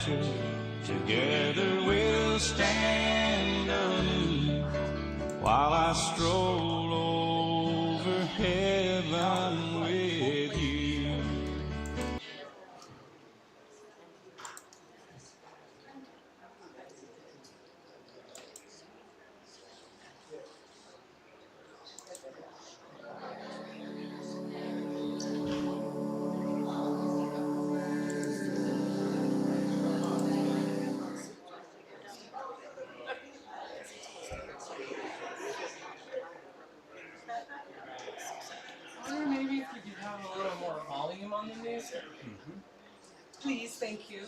Together we'll stand anew while I stroll over heaven with you. Maybe if we could have a little more volume on the music. Please, thank you.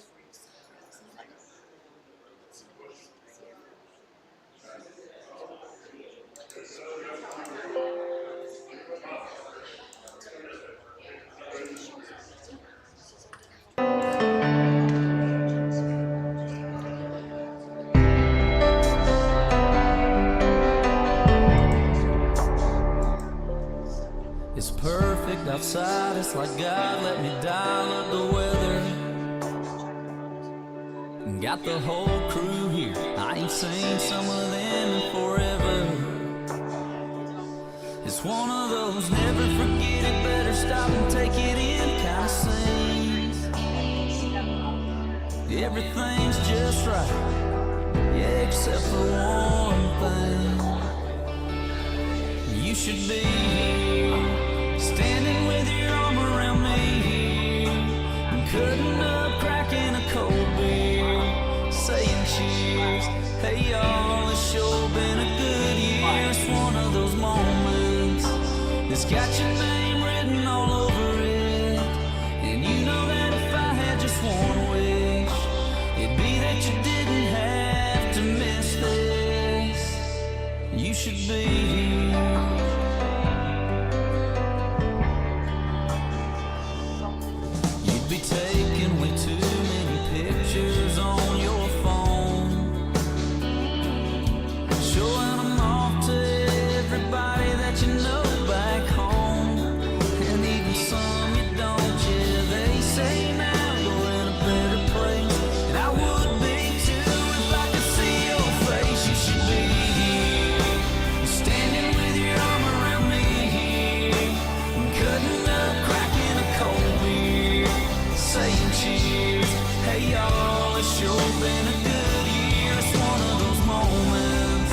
It's perfect outside, it's like God let me dial up the weather. Got the whole crew here, I ain't seen some of them in forever. It's one of those never forget it, better stop and take it in kind of scenes. Everything's just right, yeah, except for one thing. You should be here, standing with your arm around me, cutting up, cracking a cold beer, saying cheers. Hey y'all, it's sure been a good year. It's one of those moments that's got your name written all over it. And you know that if I had just one wish, it'd be that you didn't have to miss this. You should be here. Taking way too many pictures on your phone, showing them off to everybody that you know back home, and even some you don't. Yeah, they say now you're in a better place, and I would be too if I could see your face. You should be here, standing with your arm around me, cutting up, cracking a cold beer, saying cheers. Hey y'all, it's sure been a good year. It's one of those moments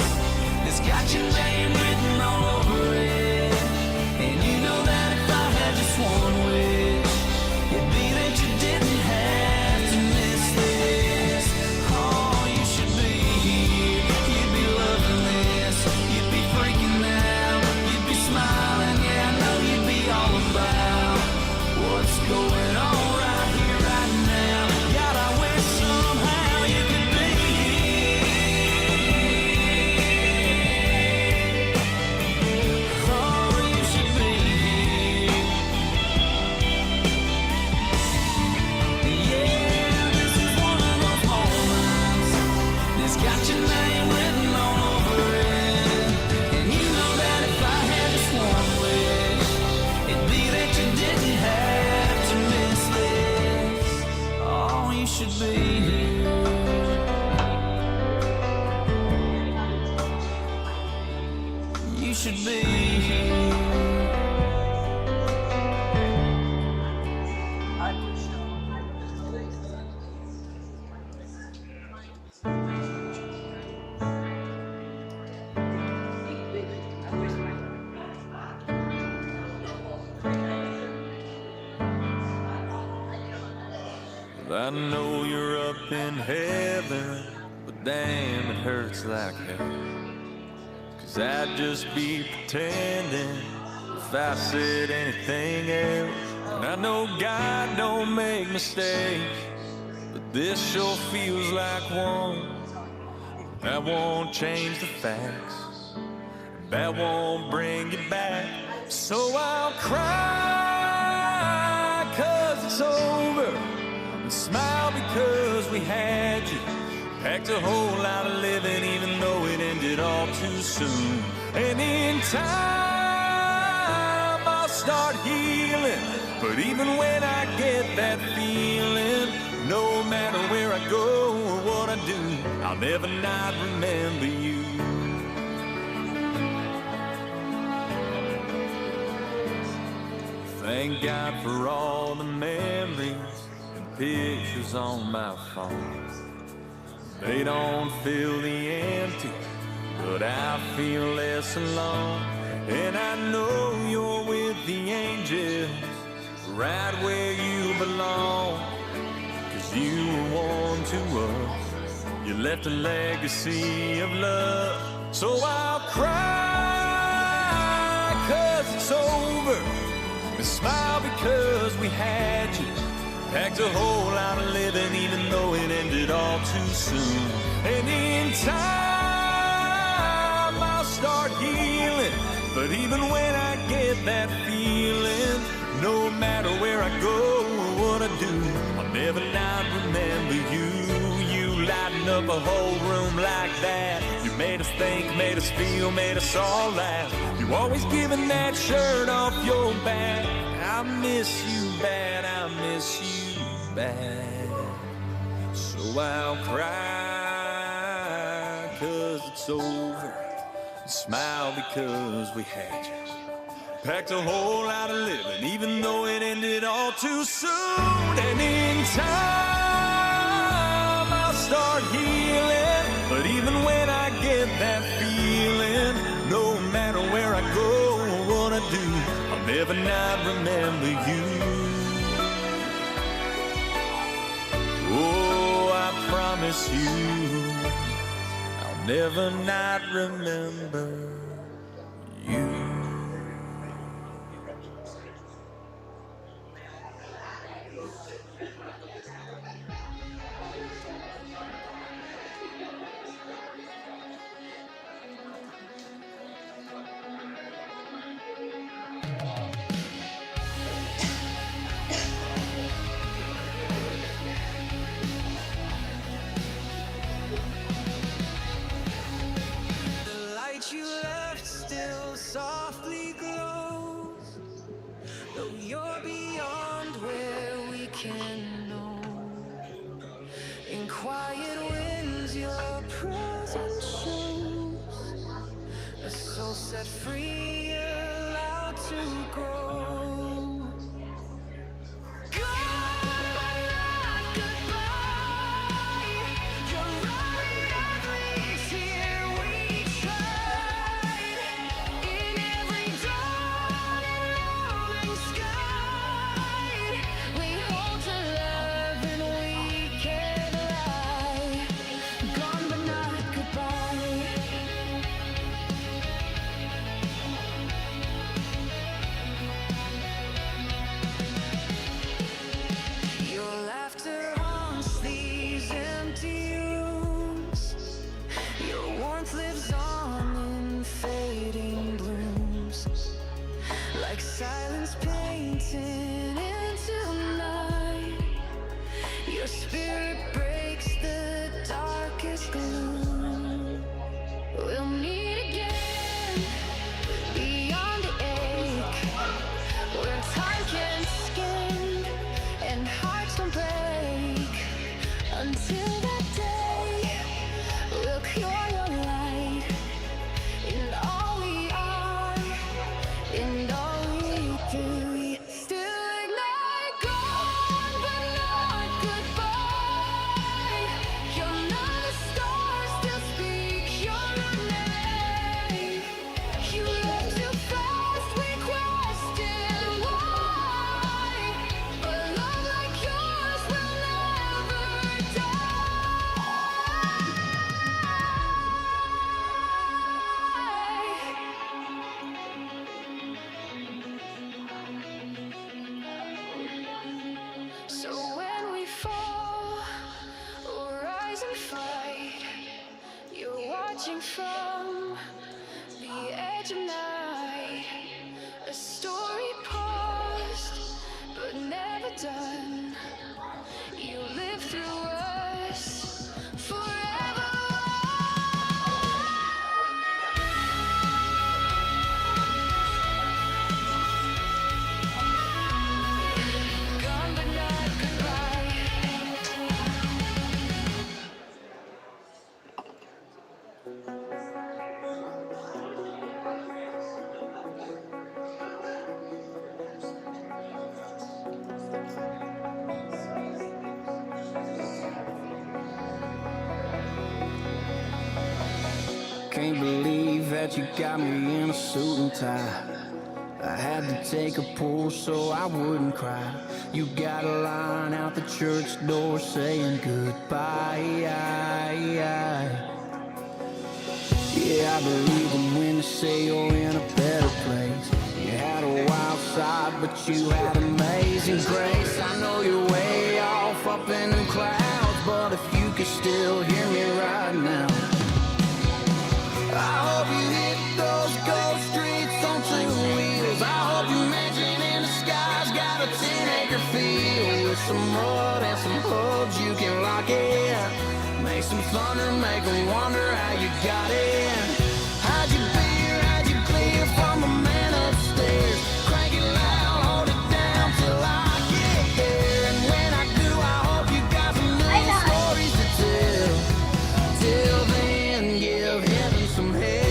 that's got your name written all over it. And you know that if I had just one wish, it'd be that you didn't have to miss this. Oh, you should be here, you'd be loving this, you'd be freaking out, you'd be smiling. Yeah, I know you'd be all about what's going on. You should be here. I know you're up in heaven, but damn, it hurts like hell. 'Cause I'd just be pretending if I said anything else. And I know God don't make mistakes, but this sure feels like one. That won't change the facts, that won't bring you back. So I'll cry 'cause it's over, and smile because we had you. Packed a whole lot of living even though it ended all too soon. And in time I'll start healing, but even when I get that feeling, No matter where I go or what I do, I'll never not remember you. Thank God for all the memories and pictures on my phone. They don't fill the empty, but I feel less alone. And I know you're with the angels, right where you belong. 'Cause you were warm to us, you left a legacy of love. So I'll cry 'cause it's over, and smile because we had you. Packed a whole lot of living even though it ended all too soon. And in time I'll start healing, but even when I get that feeling, no matter where I go or what I do, I'll never not remember you. You lighten up a whole room like that. You made us think, made us feel, made us all laugh. You always giving that shirt off your back. I miss you bad, I miss you bad. So I'll cry 'cause it's over, and smile because we had you. Packed a whole lot of living even though it ended all too soon. And in time I'll start healing, but even when I get that feeling, no matter where I go or what I do, I'll never not remember you. Oh, I promise you, I'll never not remember you. You left still softly glows, though you're beyond where we can know. In quiet winds your presence shows, a soul set free, allowed to grow. Silence painting into night. Your spirit breaks the darkest gloom. We'll meet again beyond the ache, where time can skin and hearts don't break. Until that day, we'll cure your light in all we are, in all we still ignite, gone but not goodbye. You're not the stars, still speak your name. You left too fast, we question why, but love like yours will never So when we fall or rise and fight, you're watching from the edge of night. A story paused, but never done. You live through us forever. Gone but not goodbye. can't believe that you got me in a suit and tie. I had to take a pull so I wouldn't cry. You got a line out the church door saying goodbye. Yeah, I believe them when they say you're in a better place. You had a wild side, but you had amazing grace. I know you're way off up in the clouds, but if you could still hear me right now, I hope you hit those ghost streets on two wheels. I hope your mansion in the sky's got a 10-acre field with some mud and some hubs you can lock in. Make some thunder, make them wonder how you got in. How'd you beer, how'd you clear from a man upstairs? Crank it loud, hold it down till I get there. And when I do, I hope you got some new stories to tell. Till then, give heaven some hell.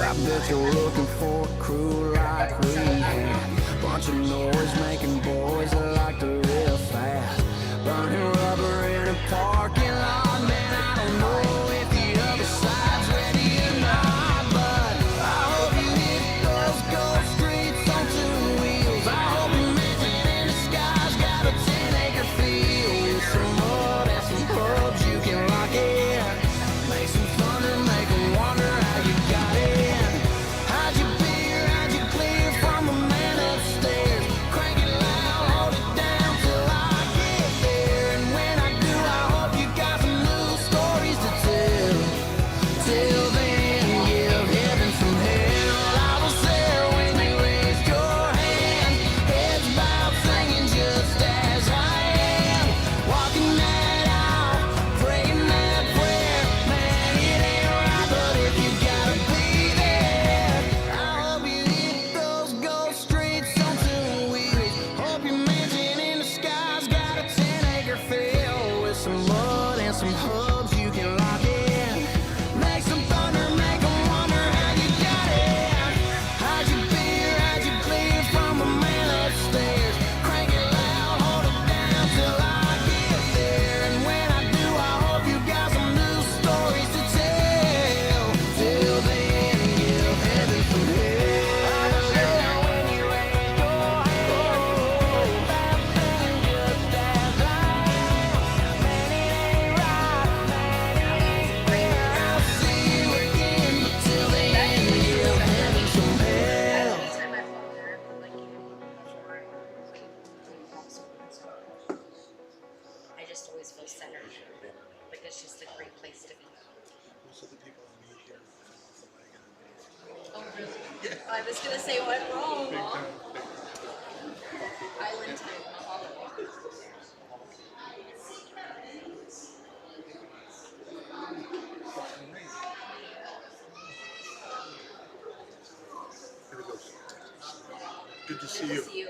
I bet you're looking for a crew like we have. Bunch of noise-making boys that like to live fast. Burning rubber in a parking lot, man, I don't know if the other side's ready or not. But I hope you hit those ghost streets on two wheels. I hope your mansion in the sky's got a 10-acre field with some mud and some pubs you can lock in. Make some thunder, make them wonder how you got in. How'd you beer, how'd you clear from a man upstairs? Crank it loud, hold it down till I get there. And when I do, I hope you got some new stories to tell. Till then, give heaven some hell. I was there when you raised your hand, heads bowed, singing just as I am. Walking that out, praying that prayer. Man, it ain't right, but if you gotta be there, I hope you hit those ghost streets on two wheels. Hope your mansion in the sky's got a 10-acre field with some mud and some hubs you can lock in. Make some thunder, make 'em wonder how you got in. How'd you beer, how'd you clear from a man upstairs? Crank it loud, hold it down till I get there. And when I do, I hope you got some new stories to tell. Till then, give heaven some hell. I was there when you raised your hand, bowed, singing just as I am. Man, it ain't right, man, it ain't fair. I'll see you again, but till then, give heaven some hell. Anytime I fall there, like even before I just always feel centered. Like it's just a great place to be. Most of the people I meet here come off the wagon. Oh really? I was gonna say what wrong, Mom? Island time, a holiday. Here we go. Good to see Good you. to see you.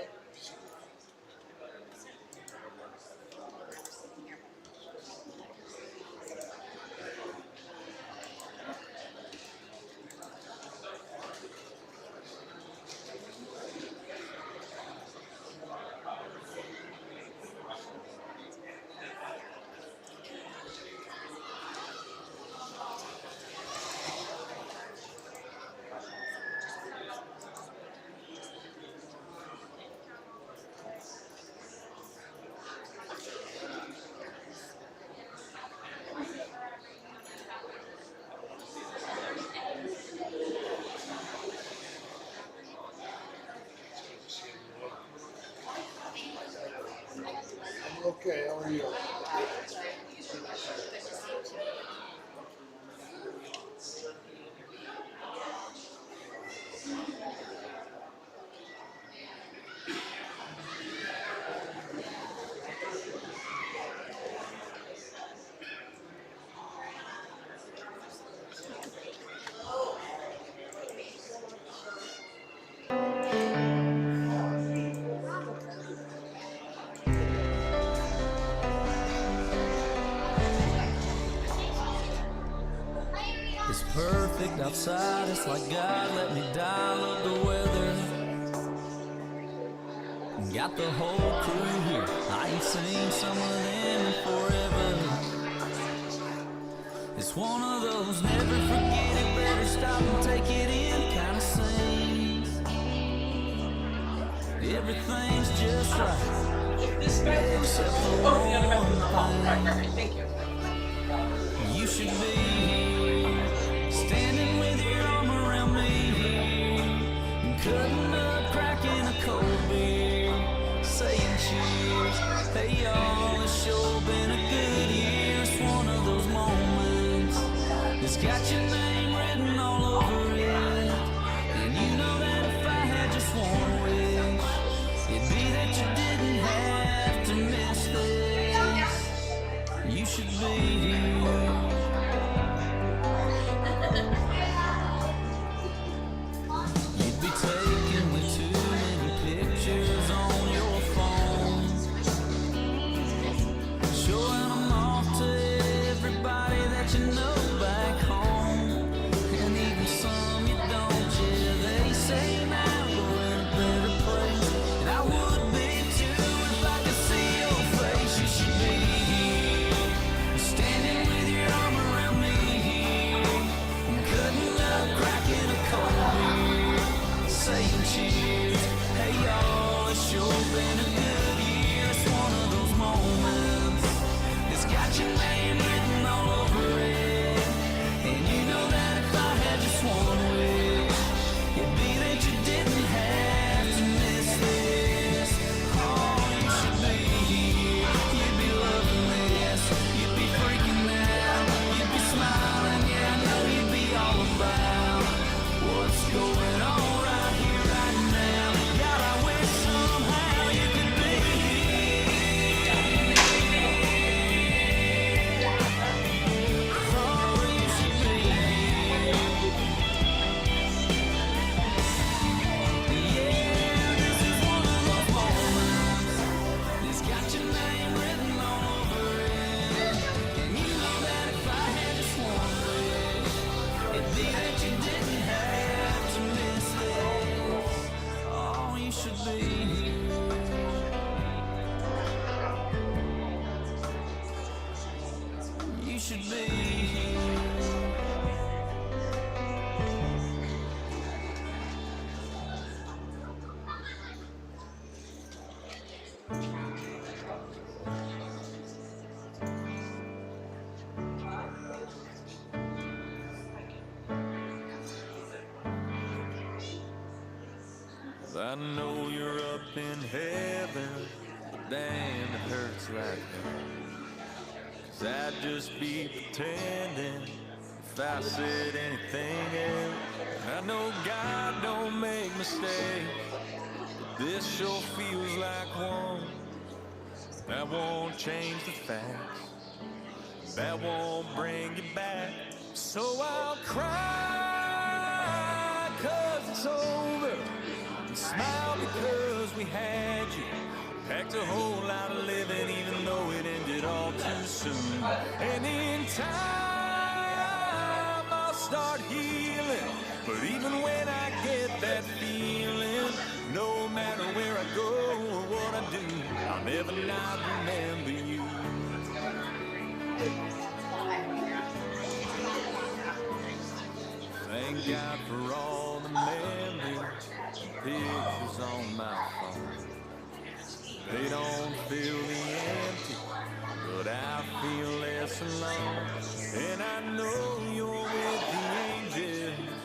perfect outside, it's like God let me die. Love the weather, got the whole crew here. I ain't seen some of them in forever. It's one of those never forget it, better stop and take it in kind of scenes. Everything's just right, This guy except for the other one bathroom in the hall. thing. Right, thank you. You should be standing with your arm around me, cutting up, cracking a cold beer, saying cheers. Hey y'all, it's sure been a good year. It's one of those moments that's got your name written all over it. And you know that if I had just one wish, it'd be that you didn't have to miss this. You should be here. You'd be taking with too many pictures on your phone, showing them off to everybody that you know back home, and even some you don't. Yeah, they say now we're in a better place, and I would be too if I could see your face. You should be here, standing with your arm around me, cutting up, cracking a cold beer, saying cheers. Hey y'all, it's sure been a good year. It's one of those moments that's got your name written all over it. And you know that if I had just one wish, it'd be that you didn't have to miss this. Oh, you should be here. You'd be loving this. You'd be freaking out. You'd be smiling. Yeah, I know you'd be all about what's going on right here, right now. God, I wish somehow you could be here. Oh, you should be here. Yeah, this is one of those moments that's got your name written all over it. And you know that if I had just one wish, it'd be that you didn't have to miss this. Oh, you should be here. You should be here. I know you're up in heaven, but damn, it hurts like hell. 'Cause I'd just be pretending if I said anything else. I know God don't make mistakes, but this sure feels like one. That won't change the facts, that won't bring you back. So I'll cry 'cause it's over, and smile because we had you. Packed a whole lot of living even though it ended all too soon. And in time I'll start healing, but even when I get that feeling, no matter where I go or what I do, I'll never not remember you. Thank God for all the memories, pictures on my phone. They don't fill the empty, but I feel less alone. And I know you're with the angels,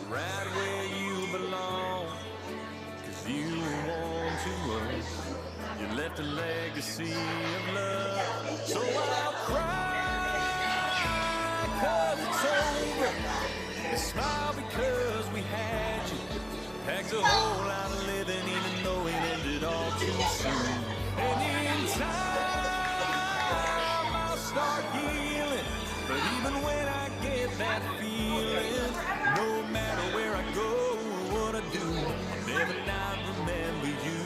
right where you belong. 'Cause you were warm to us, you left a legacy of love. So I'll cry 'cause it's over, and smile because we had you. Packed a whole lot of living even though it ended all too soon. And in time I'll start healing, but even when I get that feeling, no matter where I go or what I do, I'll never not remember you.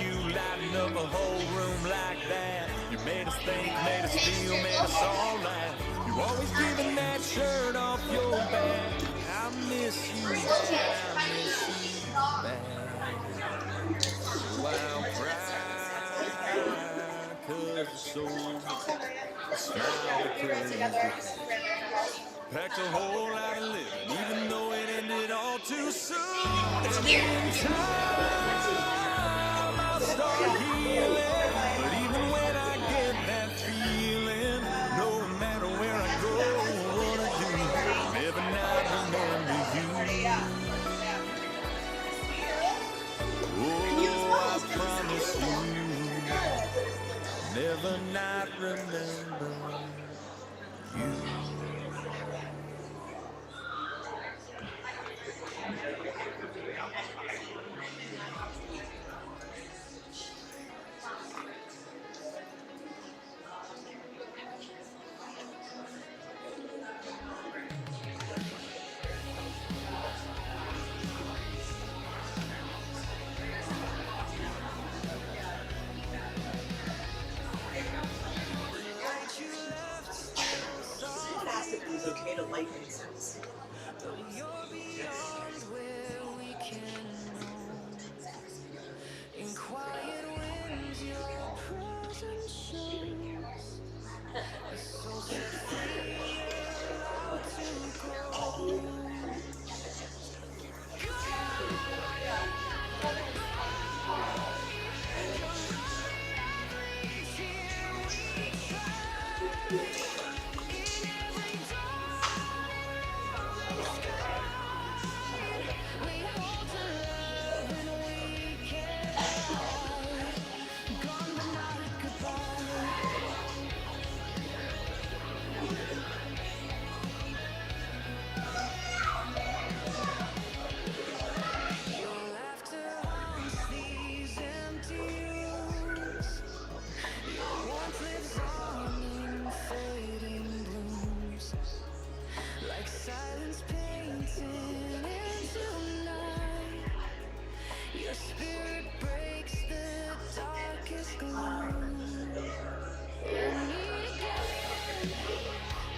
You lighten up a whole room like that. You made us think, made us feel, made us all laugh. You always giving that shirt off your back. I miss you bad. So I'll cry 'cause the soul, smile because the packed a whole lot of living, even though it ended all too soon. And in time, I'll start healing. But even when I get that feeling, no matter where I go or what I do, I'll never not remember you. Oh, I promise you, never not remember you. Asked if it was okay to light incense. In quiet winds, your presence shows. A soul set free, allowed to grow. Like silence painting into night, your spirit breaks the darkest gloom. And meet again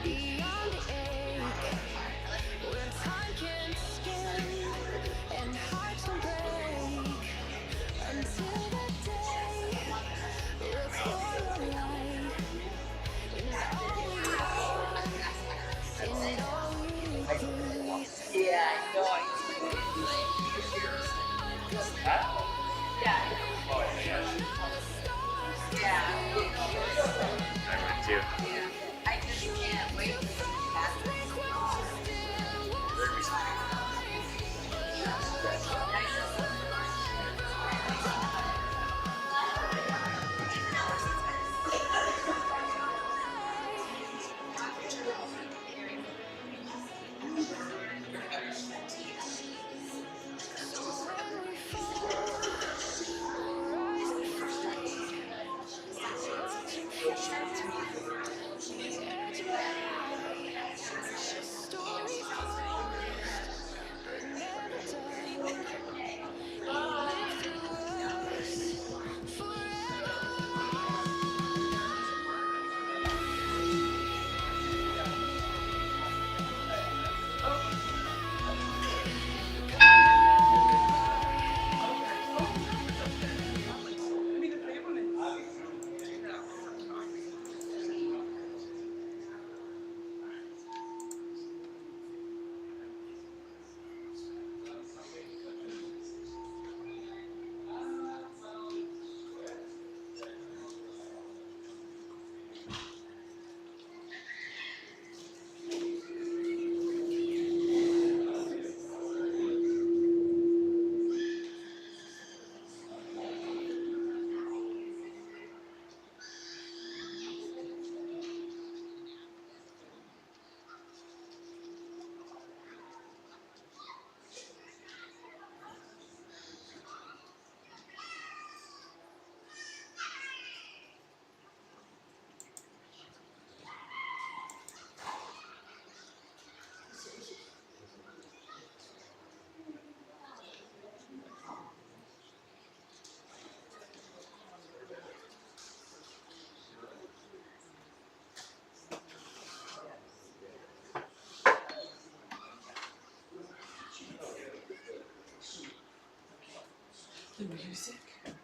beyond the ache, where time can skim and hearts can break. Until that day, let's go your light. And all we are, and all we do. Yeah, I know. Yeah. Yeah. I went to. The music? Turn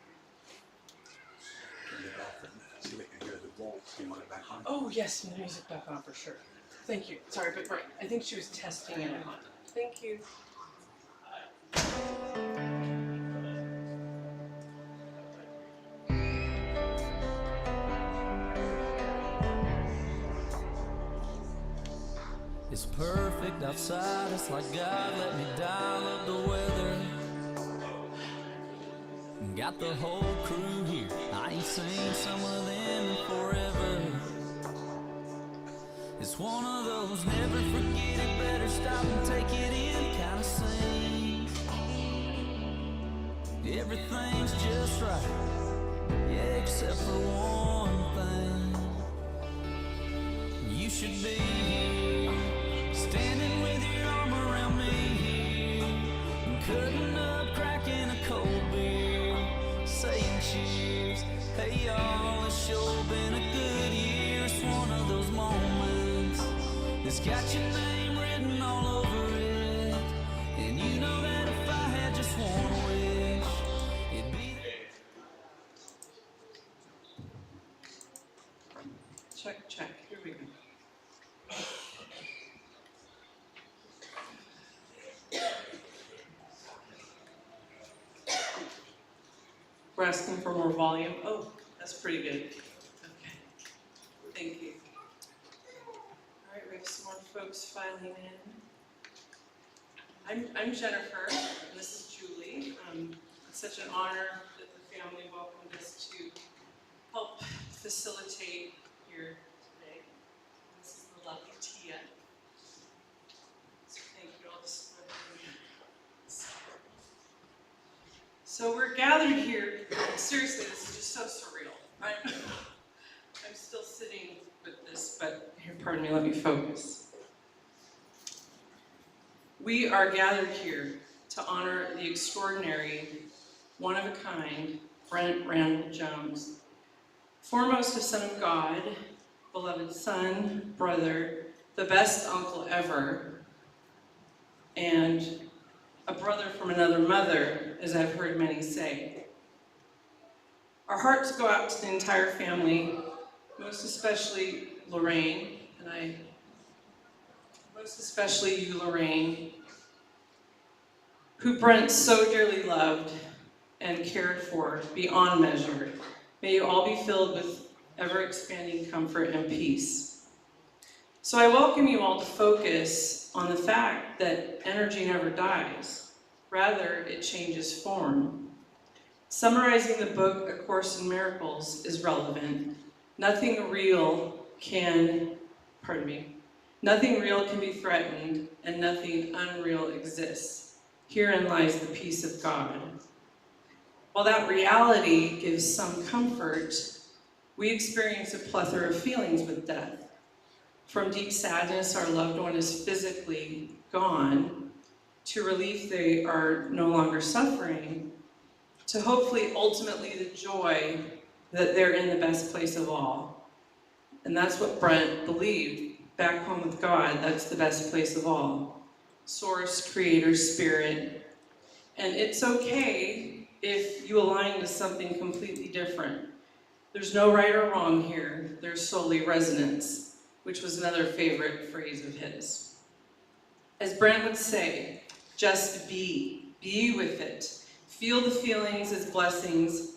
it off and see if we can hear the waltz. You want it back on? Oh, yes, the music back on for sure. Thank you. Sorry, but right, I think she was testing it on. Thank you. It's perfect outside, it's like God let me dial up the weather. Got the whole crew here, I ain't seen some of them in forever. It's one of those never forget it, better stop and take it in kind of scene. Everything's just right, yeah, except for one thing. You should be here, standing with your arm around me here, cutting up, cracking a cold beer, saying cheers. Hey y'all, it's sure been a good year. It's one of those moments that's got your name written all over it, and you know that if I had just one wish, it'd be Check, check. Here we go. We're asking for more volume. Oh, that's pretty good. Okay. Thank you. All right, we have some more folks filing in. I'm Jennifer, and this is Julie. It's such an honor that the family welcomed us to help facilitate here today. This is the lovely Tia. So thank you all. So we're gathered here. Seriously, this is just so surreal. I'm still sitting with this, but here, pardon me, let me focus. We are gathered here to honor the extraordinary, one-of-a-kind Brent Randall Jones, foremost a son of God, beloved son, brother, the best uncle ever, and a brother from another mother, as I've heard many say. Our hearts go out to the entire family, most especially Lorraine, most especially you, Lorraine, who Brent so dearly loved and cared for beyond measure. May you all be filled with ever-expanding comfort and peace. So I welcome you all to focus on the fact that energy never dies. Rather, it changes form. Summarizing the book, A Course in Miracles, is relevant. Nothing real can be threatened, and nothing unreal exists. Herein lies the peace of God. While that reality gives some comfort, we experience a plethora of feelings with death. From deep sadness, our loved one is physically gone, to relief they are no longer suffering, to hopefully ultimately the joy that they're in the best place of all. And that's what Brent believed. Back home with God, that's the best place of all. Source, creator, spirit. And it's okay if you align to something completely different. There's no right or wrong here. There's solely resonance, which was another favorite phrase of his. As Brent would say, just be with it. Feel the feelings as blessings,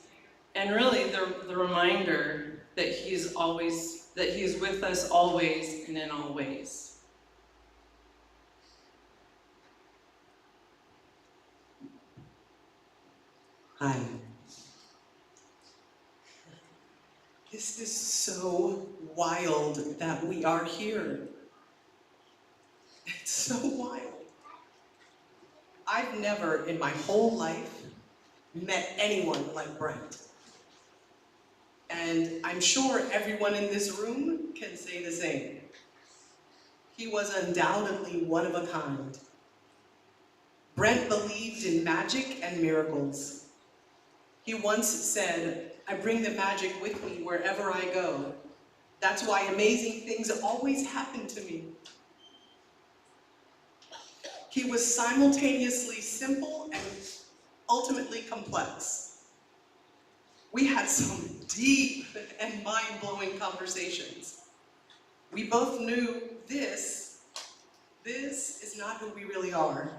and really the reminder that he is with us always and in all ways. Hi. This is so wild that we are here. It's so wild. I've never in my whole life met anyone like Brent. And I'm sure everyone in this room can say the same. He was undoubtedly one of a kind. Brent believed in magic and miracles. He once said, "I bring the magic with me wherever I go. That's why amazing things always happen to me." He was simultaneously simple and ultimately complex. We had some deep and mind-blowing conversations. We both knew this is not who we really are.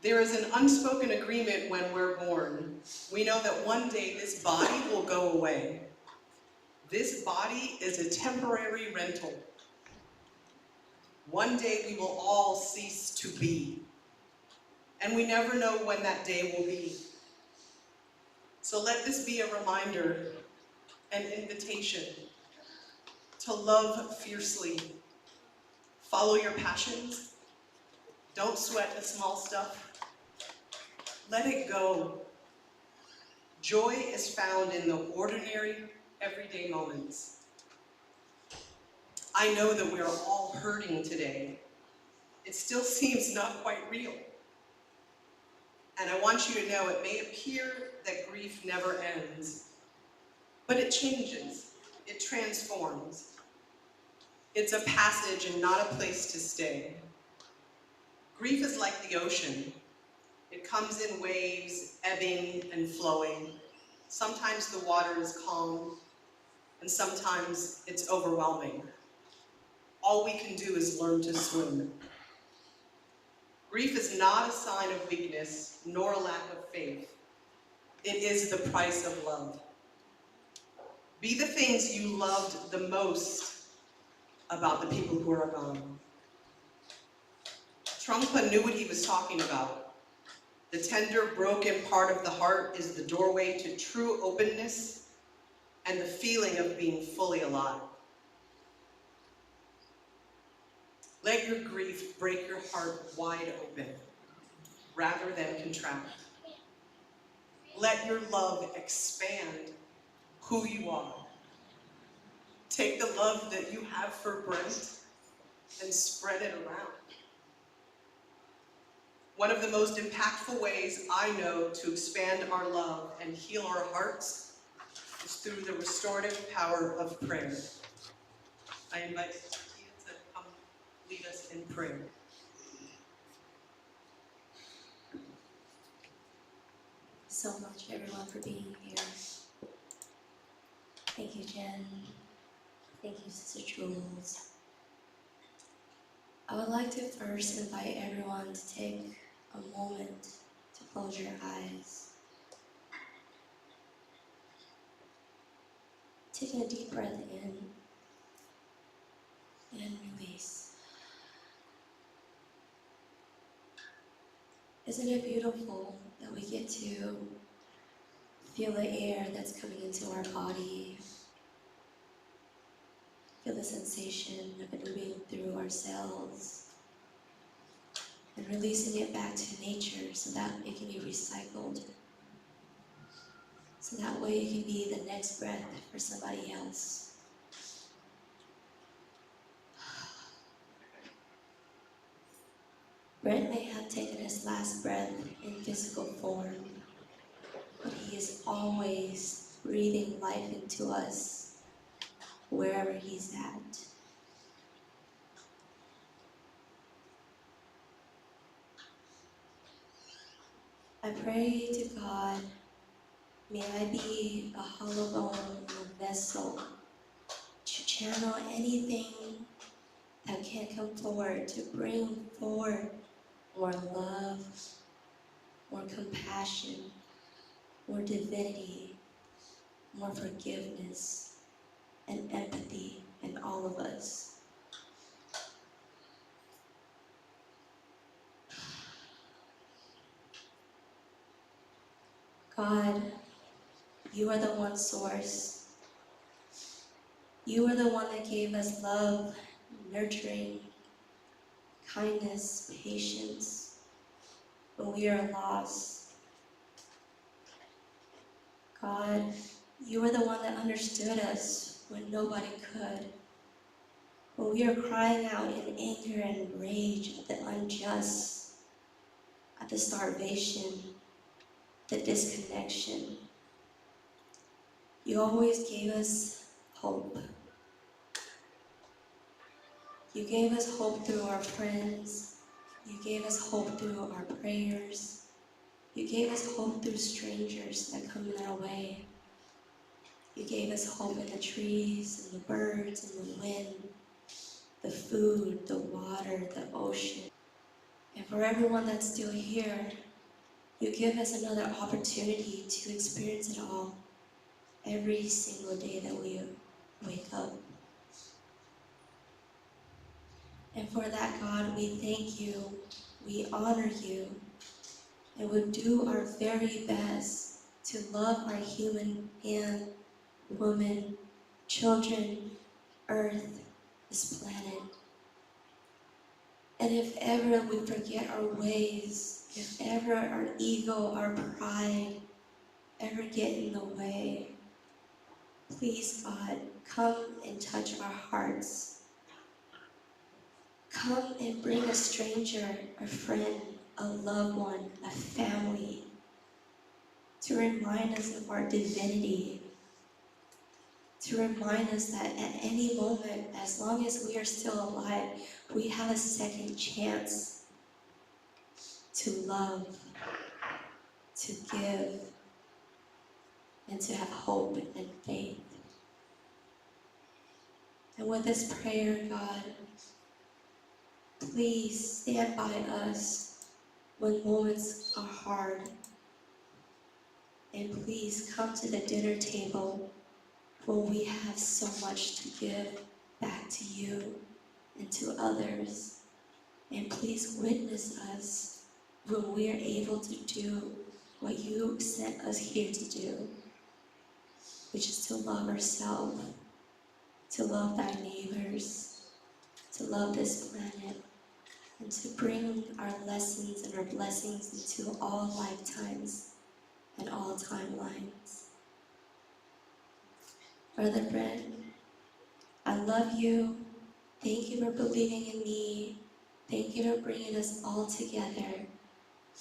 There is an unspoken agreement when we're born. We know that one day this body will go away. This body is a temporary rental. One day we will all cease to be. And we never know when that day will be. So let this be a reminder, an invitation to love fiercely. Follow your passions. Don't sweat the small stuff. Let it go. Joy is found in the ordinary, everyday moments. I know that we are all hurting today. It still seems not quite real. And I want you to know it may appear that grief never ends, but it changes, it transforms. It's a passage and not a place to stay. Grief is like the ocean. It comes in waves, ebbing and flowing. Sometimes the water is calm, and sometimes it's overwhelming. All we can do is learn to swim. Grief is not a sign of weakness, nor a lack of faith. It is the price of love. Be the things you loved the most about the people who are gone. Trungpa knew what he was talking about. The tender, broken part of the heart is the doorway to true openness and the feeling of being fully alive. Let your grief break your heart wide open, rather than contract. Let your love expand who you are. Take the love that you have for Brent and spread it around. One of the most impactful ways I know to expand our love and heal our hearts is through the restorative power of prayer. I invite Tia to come lead us in prayer. So much, everyone, for being here. Thank you, Jen. Thank you, Sister Jules. I would like to first invite everyone to take a moment to close your eyes. Taking a deep breath in and release. Isn't it beautiful that we get to feel the air that's coming into our body, feel the sensation of it moving through our cells, and releasing it back to nature so that it can be recycled. So that way it can be the next breath for somebody else. Brent may have taken his last breath in physical form, but he is always breathing life into us wherever he's at. I pray to God, may I be a hollow bone in a vessel to channel anything that can come forward, to bring forward more love, more compassion, more divinity, more forgiveness, and empathy in all of us. God, you are the one source. You are the one that gave us love, nurturing, kindness, patience when we are lost. God, you are the one that understood us when nobody could. When we are crying out in anger and rage at the unjust, at the starvation, the disconnection, you always gave us hope. You gave us hope through our friends. You gave us hope through our prayers. You gave us hope through strangers that come in our way. You gave us hope in the trees, and the birds, and the wind, the food, the water, the ocean. And for everyone that's still here, you give us another opportunity to experience it all every single day that we wake up. And for that, God, we thank you, we honor you, and we do our very best to love our human man, woman, children, earth, this planet. And if ever we forget our ways, if ever our ego, our pride ever get in the way, please, God, come and touch our hearts. Come and bring a stranger, a friend, a loved one, a family, to remind us of our divinity, to remind us that at any moment, as long as we are still alive, we have a second chance to love, to give, and to have hope and faith. And with this prayer, God, please stand by us when moments are hard. And please come to the dinner table when we have so much to give back to you and to others. And please witness us when we are able to do what you sent us here to do, which is to love ourselves, to love thy neighbors, to love this planet, and to bring our lessons and our blessings into all lifetimes and all timelines. Brother Brent, I love you. Thank you for believing in me. Thank you for bringing us all together.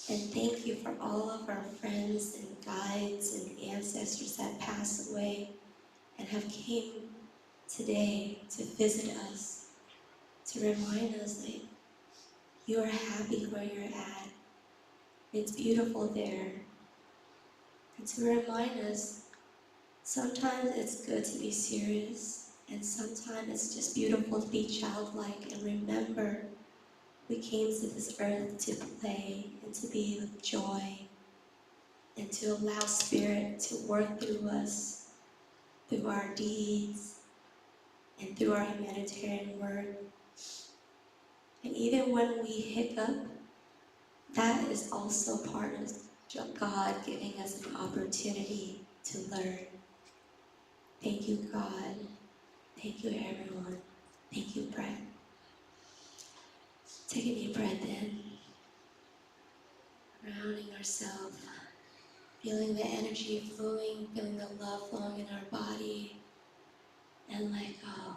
And thank you for all of our friends and guides and ancestors that passed away and have came today to visit us, to remind us that you are happy where you're at. It's beautiful there. And to remind us, sometimes it's good to be serious, and sometimes it's just beautiful to be childlike and remember we came to this earth to play and to be with joy and to allow Spirit to work through us, through our deeds, and through our humanitarian work. And even when we hiccup, that is also part of God giving us an opportunity to learn. Thank you, God. Thank you, everyone. Thank you, Brent. Take a deep breath in, grounding ourselves, feeling the energy flowing, feeling the love flowing in our body, and let go.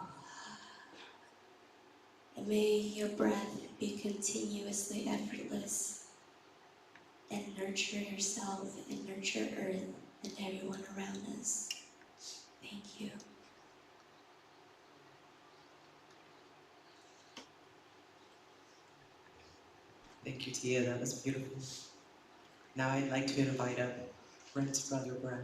And may your breath be continuously effortless, and nurture yourself and nurture Earth and everyone around us. Thank you. Thank you, Tia. That was beautiful. Now I'd like to invite up Brent's brother, Brent.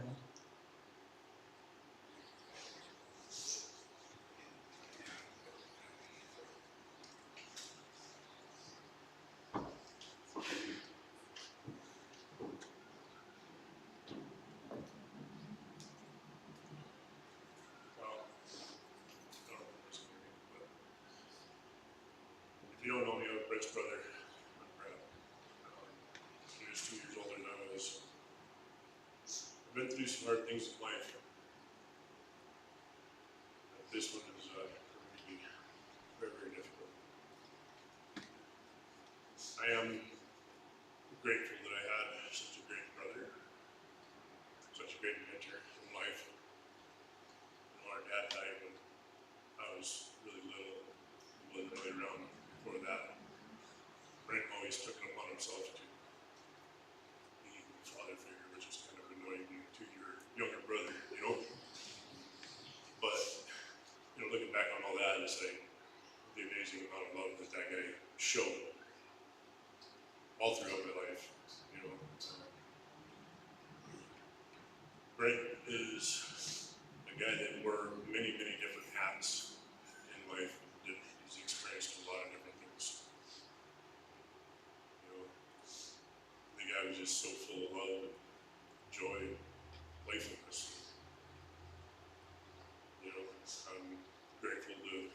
If you don't know me, I'm Brent's brother. I'm Brent. He was 2 years older than I was. I've been through some hard things in life. But this one is really very, very difficult. I am grateful that I had such a great brother, such a great mentor in life. Our dad died when I was really little. He wasn't really around before that. Brent always took it upon himself to be a father figure, which is kind of annoying to your younger brother, you know? But, looking back on all that, it's like the amazing amount of love that that guy showed all throughout my life, Brent is a guy that wore many, many different hats in life. He's experienced a lot of different things. You know, the guy was just so full of love and joy, playfulness. You know, I'm grateful to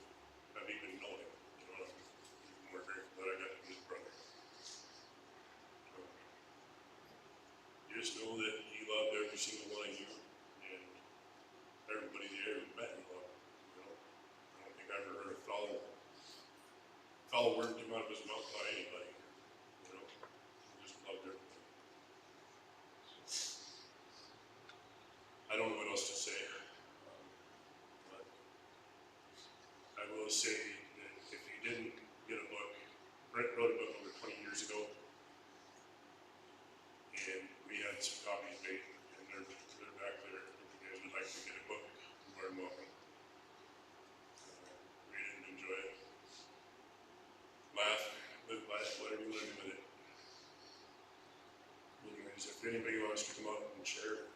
have even known him. You know, I'm even more grateful that I got to be his brother. You just know that he loved every single one of you, and everybody there who met him loved him. You know, I don't think I ever heard a foul word come out of his mouth about anybody. You know, he just loved everybody. I don't know what else to say, but I will say that if you didn't get a book, Brent wrote a book over 20 years ago, and we had some copies made, and they're back there. If you guys would like to get a book, you're more than welcome. Read it and enjoy it. Laugh, live by it, whatever you learn with it. Anyways, if anybody wants to come up and share,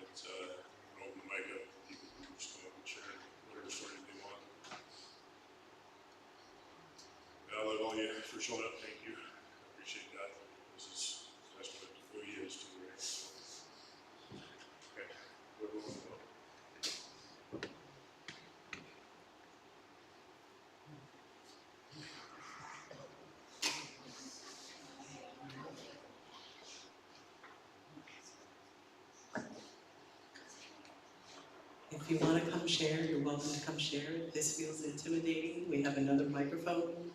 it's open the mic up. People can just come up and share whatever stories they want. And I love all you for showing up. Thank you. I appreciate that. This is a testament to who he is to me, right? So, okay. Where do we want to go? If you want to come share, you're welcome to come share. If this feels intimidating, we have another microphone.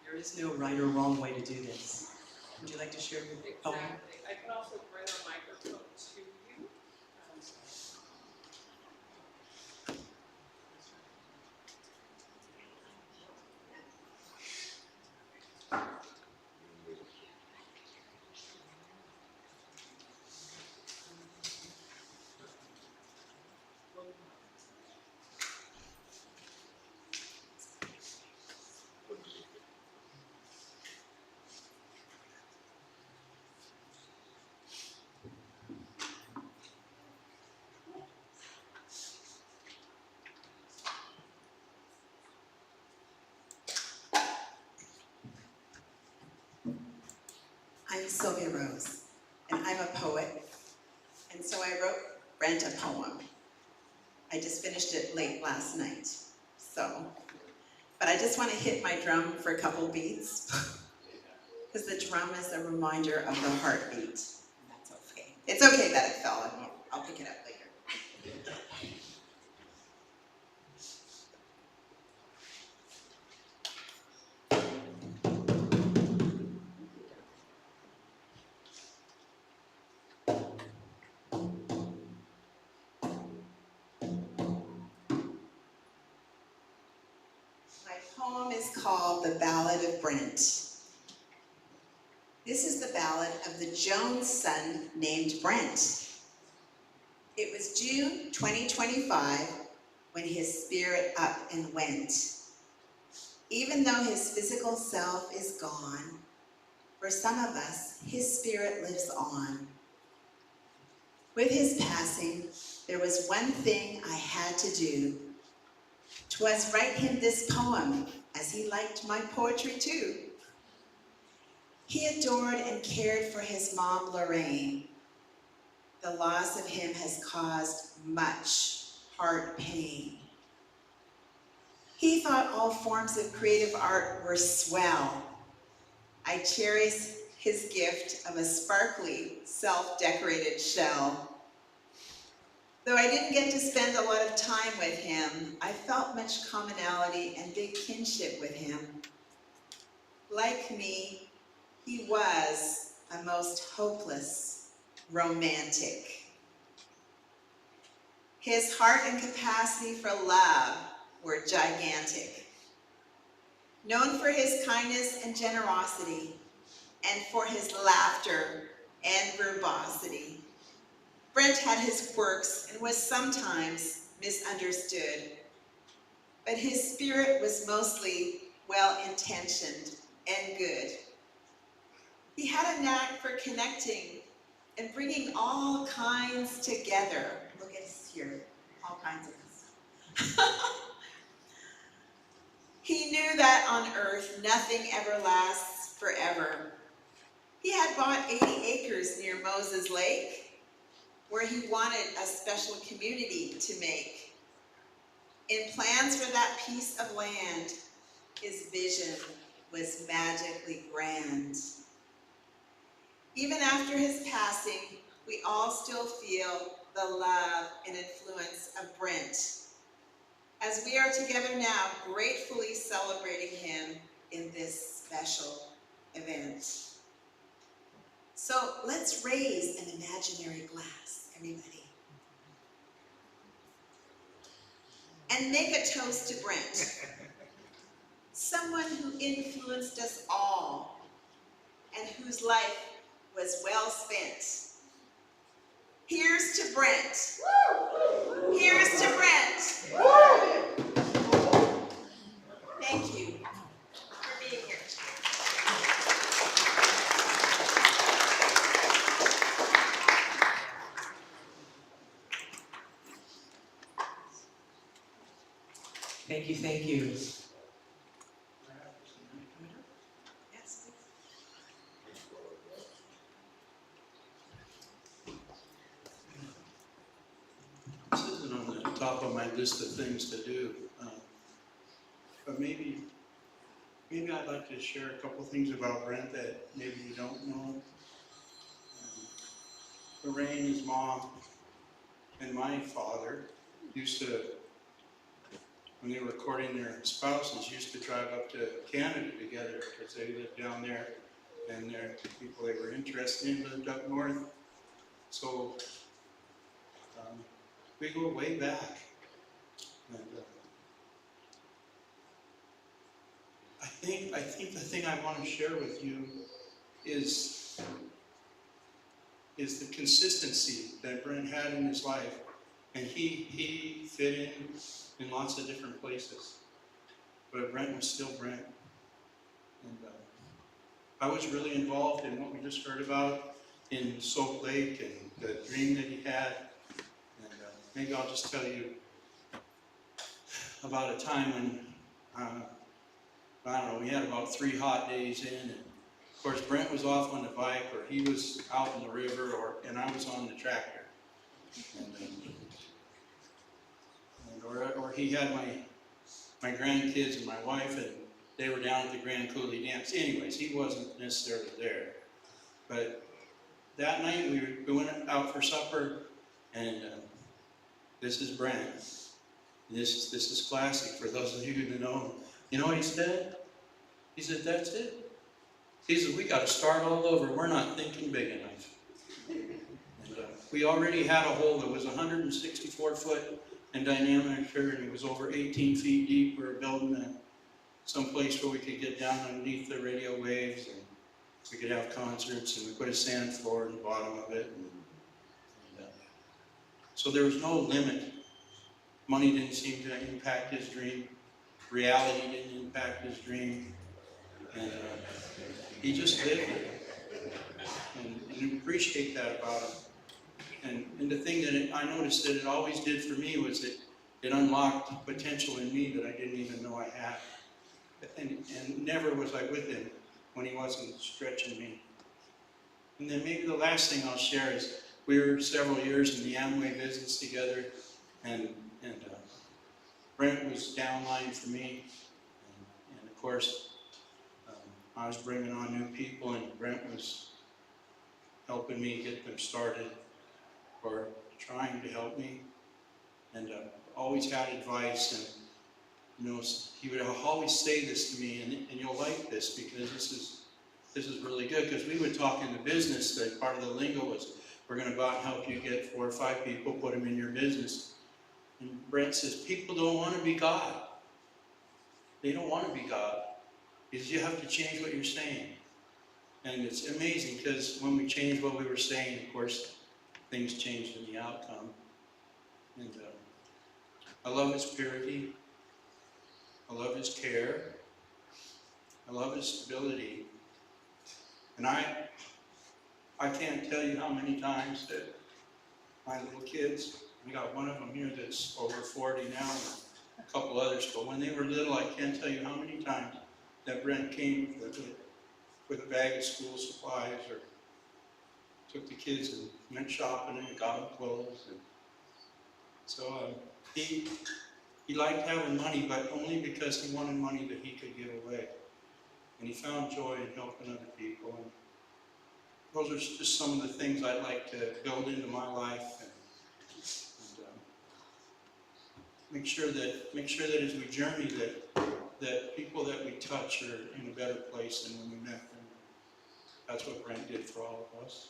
There is no right or wrong way to do this. Would you like to share your poem? Exactly. I can also bring a microphone to you. I'm Sylvia Rose, and I'm a poet, and so I wrote Brent a poem. I just finished it late last night, but I just want to hit my drum for a couple beats, because the drum is a reminder of the heartbeat. That's okay. It's okay that it fell on you. I'll pick it up later. My poem is called The Ballad of Brent. This is the ballad of the Jones son named Brent. It was June 2025 when his spirit up and went. Even though his physical self is gone, for some of us, his spirit lives on. With his passing, there was one thing I had to do. 'Twas write him this poem, as he liked my poetry too. He adored and cared for his mom, Lorraine. The loss of him has caused much heart pain. He thought all forms of creative art were swell. I cherish his gift of a sparkly, self-decorated shell. Though I didn't get to spend a lot of time with him, I felt much commonality and big kinship with him. Like me, he was a most hopeless romantic. His heart and capacity for love were gigantic. Known for his kindness and generosity, and for his laughter and verbosity. Brent had his quirks and was sometimes misunderstood, but his spirit was mostly well-intentioned and good. He had a knack for connecting and bringing all kinds together. Look at us here, all kinds of us. He knew that on earth nothing ever lasts forever. He had bought 80 acres near Moses Lake, where he wanted a special community to make. In plans for that piece of land, his vision was magically grand. Even after his passing, we all still feel the love and influence of Brent, as we are together now, gratefully celebrating him in this special event. So let's raise an imaginary glass, everybody, and make a toast to Brent, someone who influenced us all and whose life was well spent. Here's to Brent. Here's to Brent. Thank you for being here. Thank you, thank you. Yes, This isn't on the top of my list of things to do, but maybe I'd like to share a couple things about Brent that maybe you don't know. Lorraine, his mom, and my father used to, when they were courting their spouses, used to drive up to Canada together because they lived down there, and the people they were interested in lived up north. So we go way back. And I think the thing I want to share with you is the consistency that Brent had in his life, and he fit in lots of different places, but Brent was still Brent. And I was really involved in what we just heard about in Soap Lake and the dream that he had, and maybe I'll just tell you about a time when I don't know, we had about 3 hot days in, and of course Brent was off on the bike, or he was out in the river, and I was on the tractor. Or he had my grandkids and my wife, and they were down at the Grand Coulee Dance. Anyways, he wasn't necessarily there. But that night we went out for supper, and this is Brent. This is classic for those of you who know him. You know what he said? He said, "That's it." He said, "We got to start all over. We're not thinking big enough." And we already had a hole that was 164 foot in diameter, and it was over 18 feet deep. We were building some place where we could get down underneath the radio waves, and we could have concerts, and we put a sand floor in the bottom of it. So there was no limit. Money didn't seem to impact his dream. Reality didn't impact his dream. And he just lived it. And appreciate that about him. And the thing that I noticed that it always did for me was that it unlocked potential in me that I didn't even know I had. And never was I with him when he wasn't stretching me. And then maybe the last thing I'll share is we were several years in the Amway business together, and Brent was downline for me, and of course I was bringing on new people, and Brent was helping me get them started, or trying to help me, and always had advice. And you know, he would always say this to me, and you'll like this because this is really good, because we would talk in the business that part of the lingo was, we're going to go out and help you get 4 or 5 people, put them in your business. And Brent says, people don't want to be God. They don't want to be God. Because you have to change what you're saying. And it's amazing, because when we changed what we were saying, of course, things changed in the outcome. And I love his purity. I love his care. I love his stability. And I can't tell you how many times that my little kids, we got one of them here that's over 40 now, and a couple others, but when they were little, I can't tell you how many times that Brent came with a bag of school supplies, or took the kids and went shopping and got them clothes. And so he liked having money, but only because he wanted money that he could give away. And he found joy in helping other people. And those are just some of the things I'd like to build into my life, and make sure that as we journey, that people that we touch are in a better place than when we met them. That's what Brent did for all of us.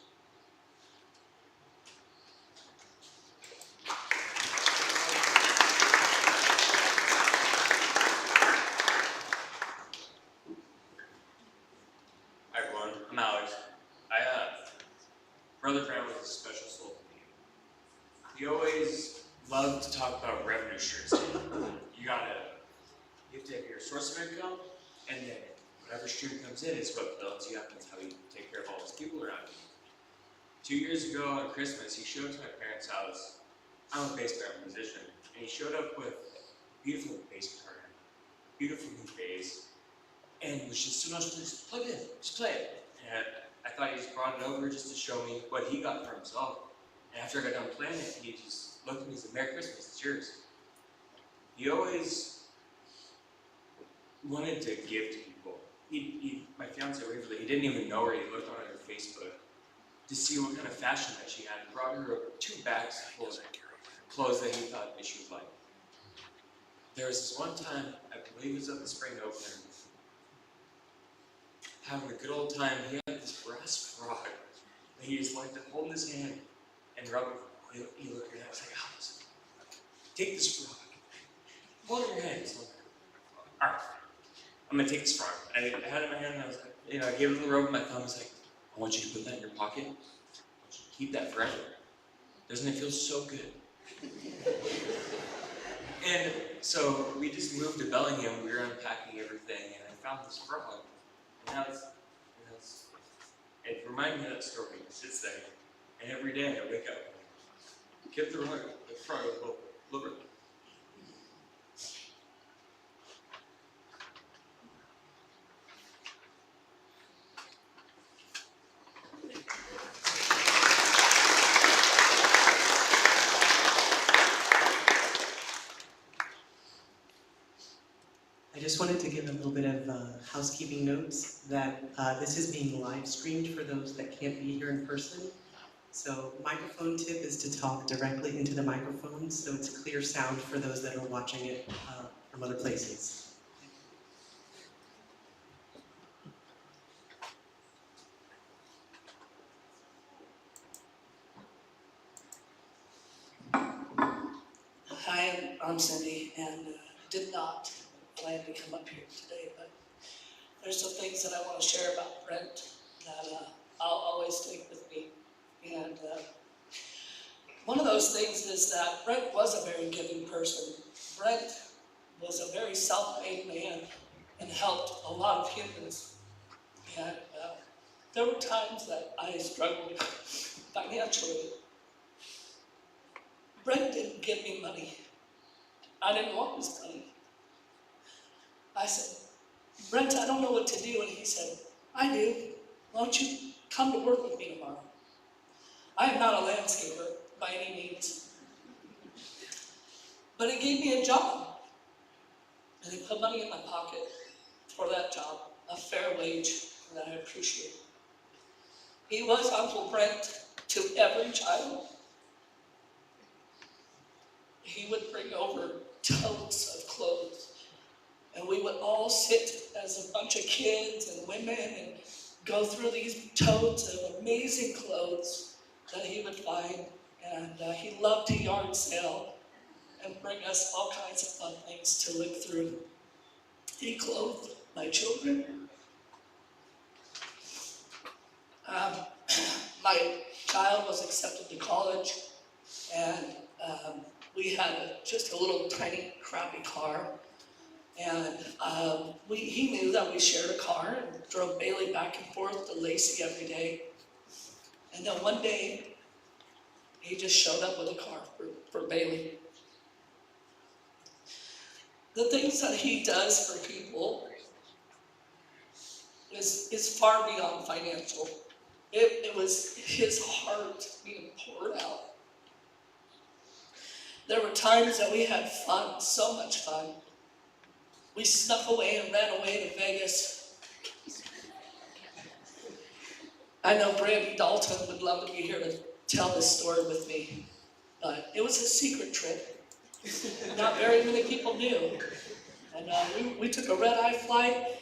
Hi everyone, I'm Alex. Brother Brent was a special soul to me. He always loved to talk about revenue streams. You have to have your source of income, and then whatever stream comes in is what builds you up. That's how you take care of all those people around you. 2 years ago on Christmas, he showed up to my parents' house. I'm a bass player, I'm a musician, and he showed up with a beautiful bass guitar, beautiful new bass, and was just so much, just plug it in, just play it. And I thought he just brought it over just to show me what he got for himself. And after I got done playing it, he just looked at me and said, "Merry Christmas, it's yours." He always wanted to give to people. My fiance Waverly, he didn't even know her. He looked on her Facebook to see what kind of fashion that she had. He brought her 2 bags full of clothes that he thought that she would like. There was this one time, I believe it was at the spring opener, having a good old time. He had this brass frog that he just liked to hold in his hand and rub it. He looked at it, I was like, "Alice, take this frog. Hold it in your hand." So, all right, I'm gonna take this frog. I had it in my hand, and I was like, I gave him the rub with my thumb. I was like, "I want you to put that in your pocket. I want you to keep that forever. Doesn't it feel so good?" And so we just moved to Bellingham. We were unpacking everything, and I found this frog. And now it reminded me of that story. It sits there, and every day I wake up, get the frog a little bit. I just wanted to give a little bit of housekeeping notes that this is being live streamed for those that can't be here in person. So microphone tip is to talk directly into the microphone so it's clear sound for those that are watching it from other places. Hi, I'm Cindy, and did not plan to come up here today, but there's some things that I want to share about Brent that I'll always take with me. And one of those things is that Brent was a very giving person. Brent was a very self-made man and helped a lot of humans. And there were times that I struggled financially. Brent didn't give me money. I didn't want his money. I said, "Brent, I don't know what to do." And he said, "I do. Why don't you come to work with me tomorrow?" I am not a landscaper by any means. But it gave me a job. And it put money in my pocket for that job, a fair wage that I appreciate. He was Uncle Brent to every child. He would bring over totes of clothes, and we would all sit as a bunch of kids and women and go through these totes of amazing clothes that he would find. And he loved to yard sale and bring us all kinds of fun things to look through. He clothed my children. My child was accepted to college, and we had just a little tiny crappy car, And he knew that we shared a car and drove Bailey back and forth to Lacey every day. And then one day, he just showed up with a car for Bailey. The things that he does for people is far beyond financial. It was his heart being poured out. There were times that we had fun, so much fun. We snuck away and ran away to Vegas. I know Brandy Dalton would love to be here to tell this story with me, but it was a secret trip. Not very many people knew. And we took a red-eye flight,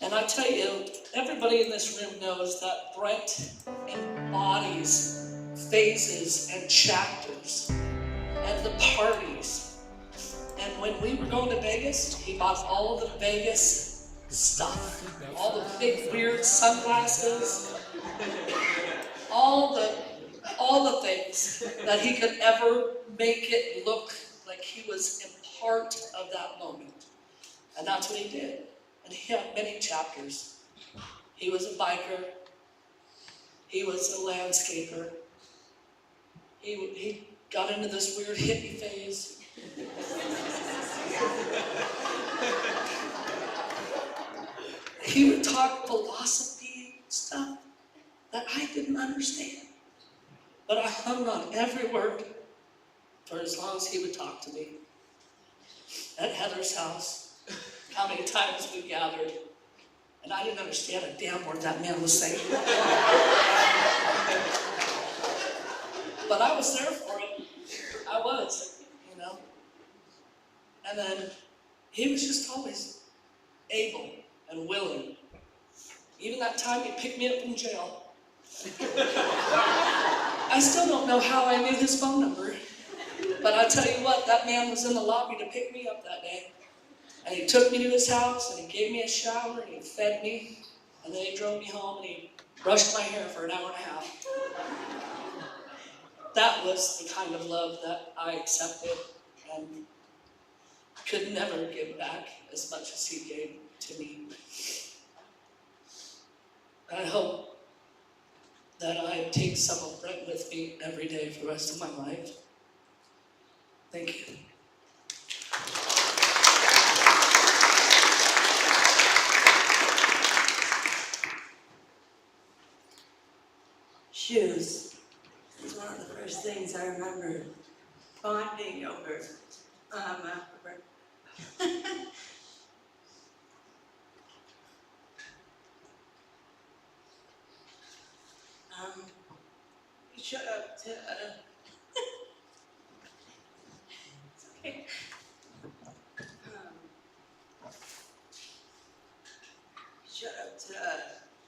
and I tell you, everybody in this room knows that Brent embodies phases and chapters and the parties. And when we were going to Vegas, he bought all of the Vegas stuff, all the big weird sunglasses, all the things that he could ever make it look like he was a part of that moment. And that's what he did. And he had many chapters. He was a biker. He was a landscaper. He got into this weird hippie phase. He would talk philosophy stuff that I didn't understand. But I hung on every word for as long as he would talk to me. At Heather's house, how many times we gathered, and I didn't understand a damn word that man was saying. But I was there for it. I was, you know. And then he was just always able and willing. Even that time he picked me up from jail. I still don't know how I knew his phone number. But I tell you what, that man was in the lobby to pick me up that day. And he took me to his house, and he gave me a shower, and he fed me, and then he drove me home, and he brushed my hair for an hour and a half. That was the kind of love that I accepted and could never give back as much as he gave to me. I hope that I take some of Brent with me every day for the rest of my life. Thank you. Shoes is one of the first things I remember bonding over. We showed up to, it's okay. We showed up to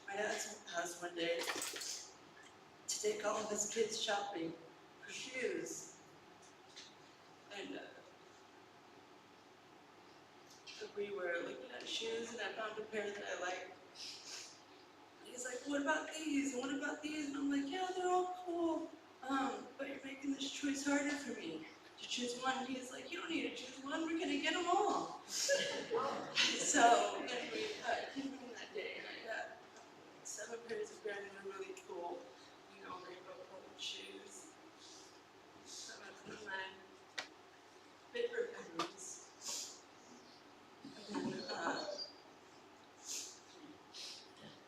my dad's house one day to take all of his kids shopping for shoes. And we were looking at shoes, and I found a pair that I liked. He's like, what about these? And what about these? And I'm like, yeah, they're all cool. But you're making this choice harder for me to choose one. And he's like, you don't need to choose one. We're gonna get them all. So anyway, I came home that day, and I got 7 pairs of very really cool, you know, rainbow colored shoes. Some of my favorite memories. And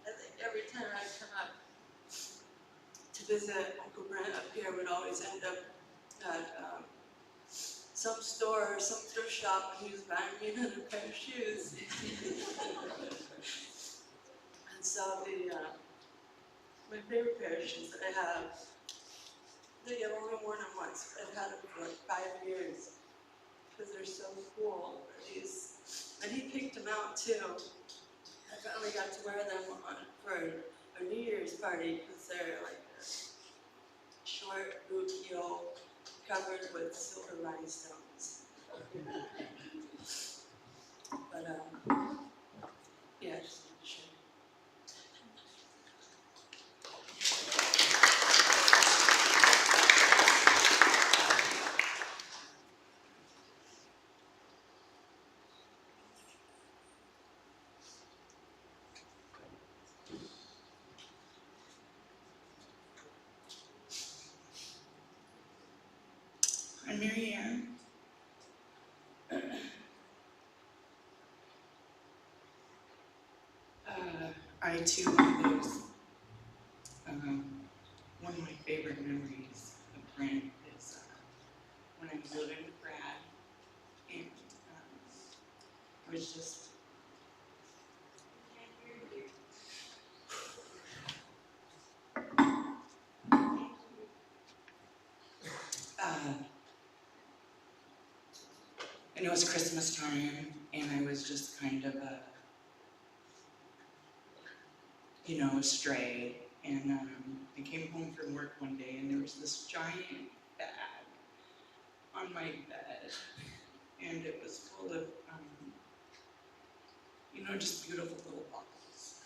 I think every time I come up to visit Uncle Brent up here, I would always end up at some store or some thrift shop, and he was buying me another pair of shoes. And so my favorite pair of shoes that I have, I've only worn them once. I've had them for like 5 years because they're so cool. And he picked them out too. I finally got to wear them for a New Year's party because they're like a short boot heel covered with silver rhinestones. But yeah, just wanted to share. I'm Mary Ann. I too lose. One of my favorite memories of Brent is when I was living with Brad, and I was just and it was Christmas time, and I was just kind of astray. And I came home from work one day, and there was this giant bag on my bed, and it was full of, just beautiful little bottles.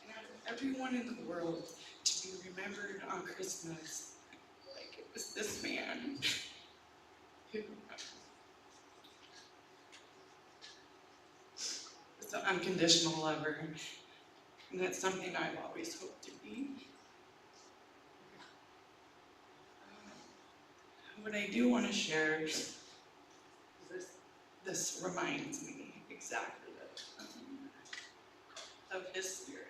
And out of everyone in the world to be remembered on Christmas, like it was this man who was an unconditional lover, and that's something I've always hoped to be. What I do want to share is this reminds me exactly of his spirit.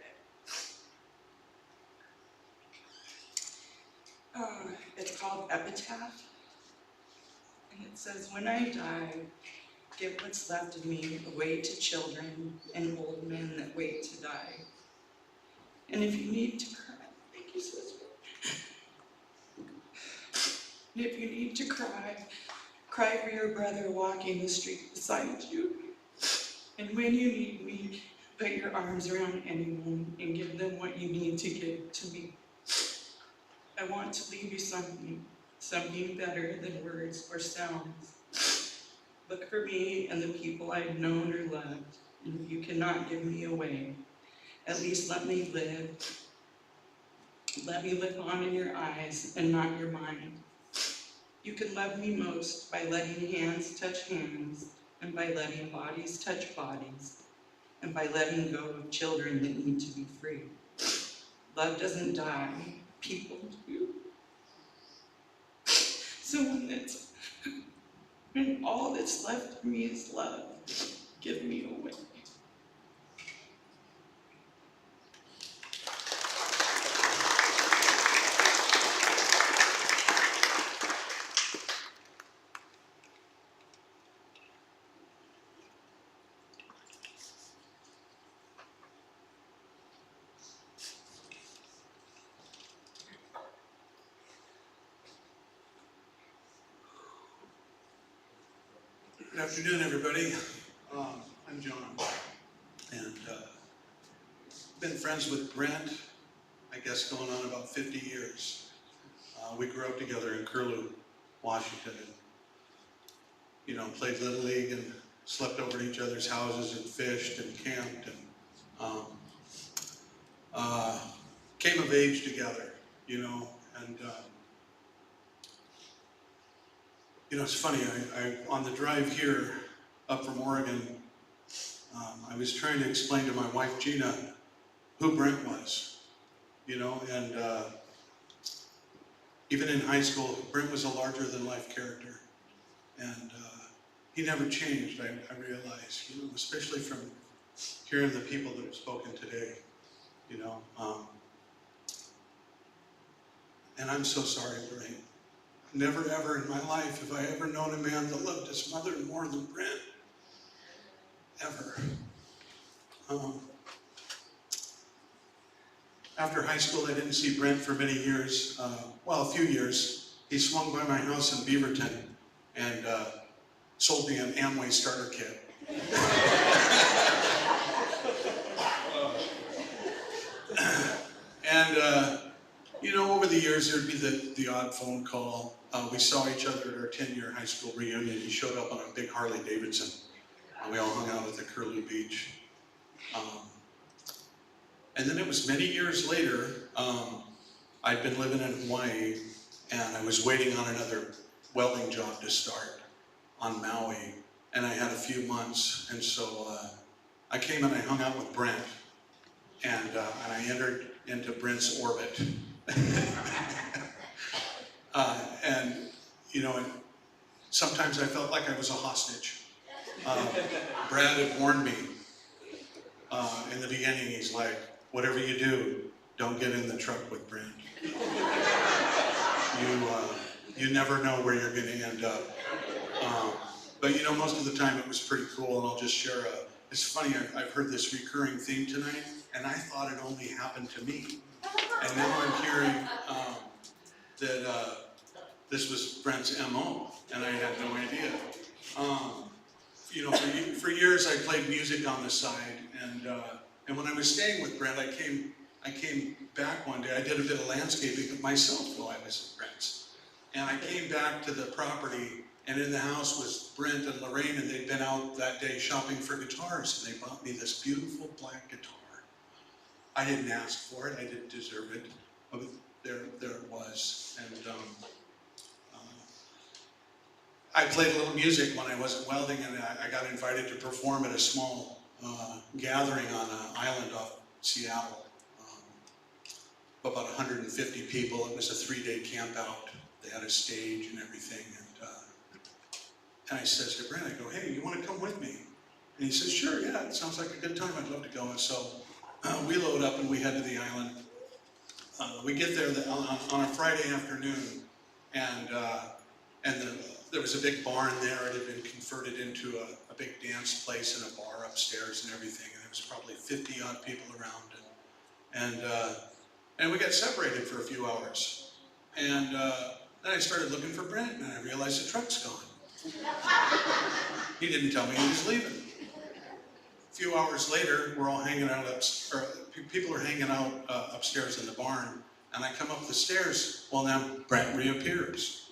It's called Epitaph, and it says, "When I die, give what's left of me away to children and old men that wait to die. And if you need to cry, thank you, sister. And if you need to cry, cry for your brother walking the street beside you. And when you need me, put your arms around anyone and give them what you need to give to me. I want to leave you something better than words or sounds. Look for me and the people I've known or loved, and if you cannot give me away, at least let me live. Let me live on in your eyes and not your mind. You can love me most by letting hands touch hands, and by letting bodies touch bodies, and by letting go of children that need to be free. Love doesn't die, people do. So when all that's left of me is love, give me away." Good afternoon, everybody. I'm John, and been friends with Brent, I guess, going on about 50 years. We grew up together in Curlew, Washington, and played Little League and slept over at each other's houses and fished and camped and came of age together, and it's funny, I on the drive here up from Oregon, I was trying to explain to my wife, Gina, who Brent was, and even in high school, Brent was a larger-than-life character, and he never changed, I realized, especially from hearing the people that have spoken today, and I'm so sorry, Brent. Never ever in my life have I ever known a man that loved his mother more than Brent. Ever. After high school, I didn't see Brent for many years. A few years. He swung by my house in Beaverton and sold me an Amway starter kit. And over the years, there'd be the odd phone call. We saw each other at our 10-year high school reunion. He showed up on a big Harley Davidson. And we all hung out at the Curlew Beach. And then it was many years later, I'd been living in Hawaii, and I was waiting on another welding job to start on Maui. And I had a few months, and so I came and I hung out with Brent. And I entered into Brent's orbit. And, you know, and sometimes I felt like I was a hostage. Brad had warned me in the beginning. He's like, whatever you do, don't get in the truck with Brent. You never know where you're gonna end up. But you know, most of the time it was pretty cool, and I'll just share it's funny, I've heard this recurring theme tonight, and I thought it only happened to me. And now I'm hearing that this was Brent's MO, and I had no idea. You know, for years I played music on the side, and when I was staying with Brent, I came back one day. I did a bit of landscaping myself while I was at Brent's, and I came back to the property, and in the house was Brent and Lorraine, and they'd been out that day shopping for guitars, and they brought me this beautiful black guitar. I didn't ask for it, I didn't deserve it, but there it was. And I played a little music when I wasn't welding, and I got invited to perform at a small gathering on an island off Seattle. About 150 people. It was a 3-day camp out. They had a stage and everything. And I says to Brent, I go, hey, you want to come with me? And he says, sure, yeah, it sounds like a good time. I'd love to go. And so we load up and we head to the island. We get there on a Friday afternoon, and there was a big barn there. It had been converted into a big dance place and a bar upstairs and everything. And there was probably 50-odd people around. And we got separated for a few hours. And then I started looking for Brent, and I realized the truck's gone. He didn't tell me he was leaving. A few hours later, we're all hanging out people are hanging out upstairs in the barn, and I come up the stairs. Well, now Brent reappears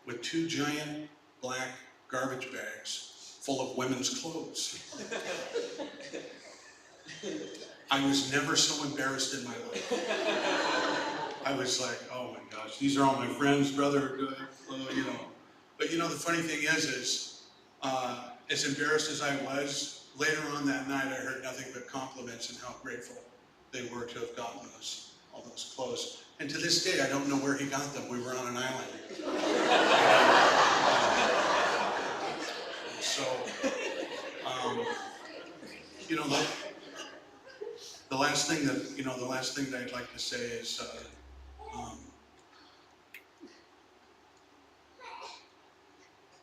with 2 giant black garbage bags full of women's clothes. I was never so embarrassed in my life. I was like, oh my gosh, these are all my friends, brother, you know. But you know, the funny thing is as embarrassed as I was, later on that night I heard nothing but compliments and how grateful they were to have gotten all those clothes. And to this day, I don't know where he got them. We were on an island. So, you know, the last thing that I'd like to say is,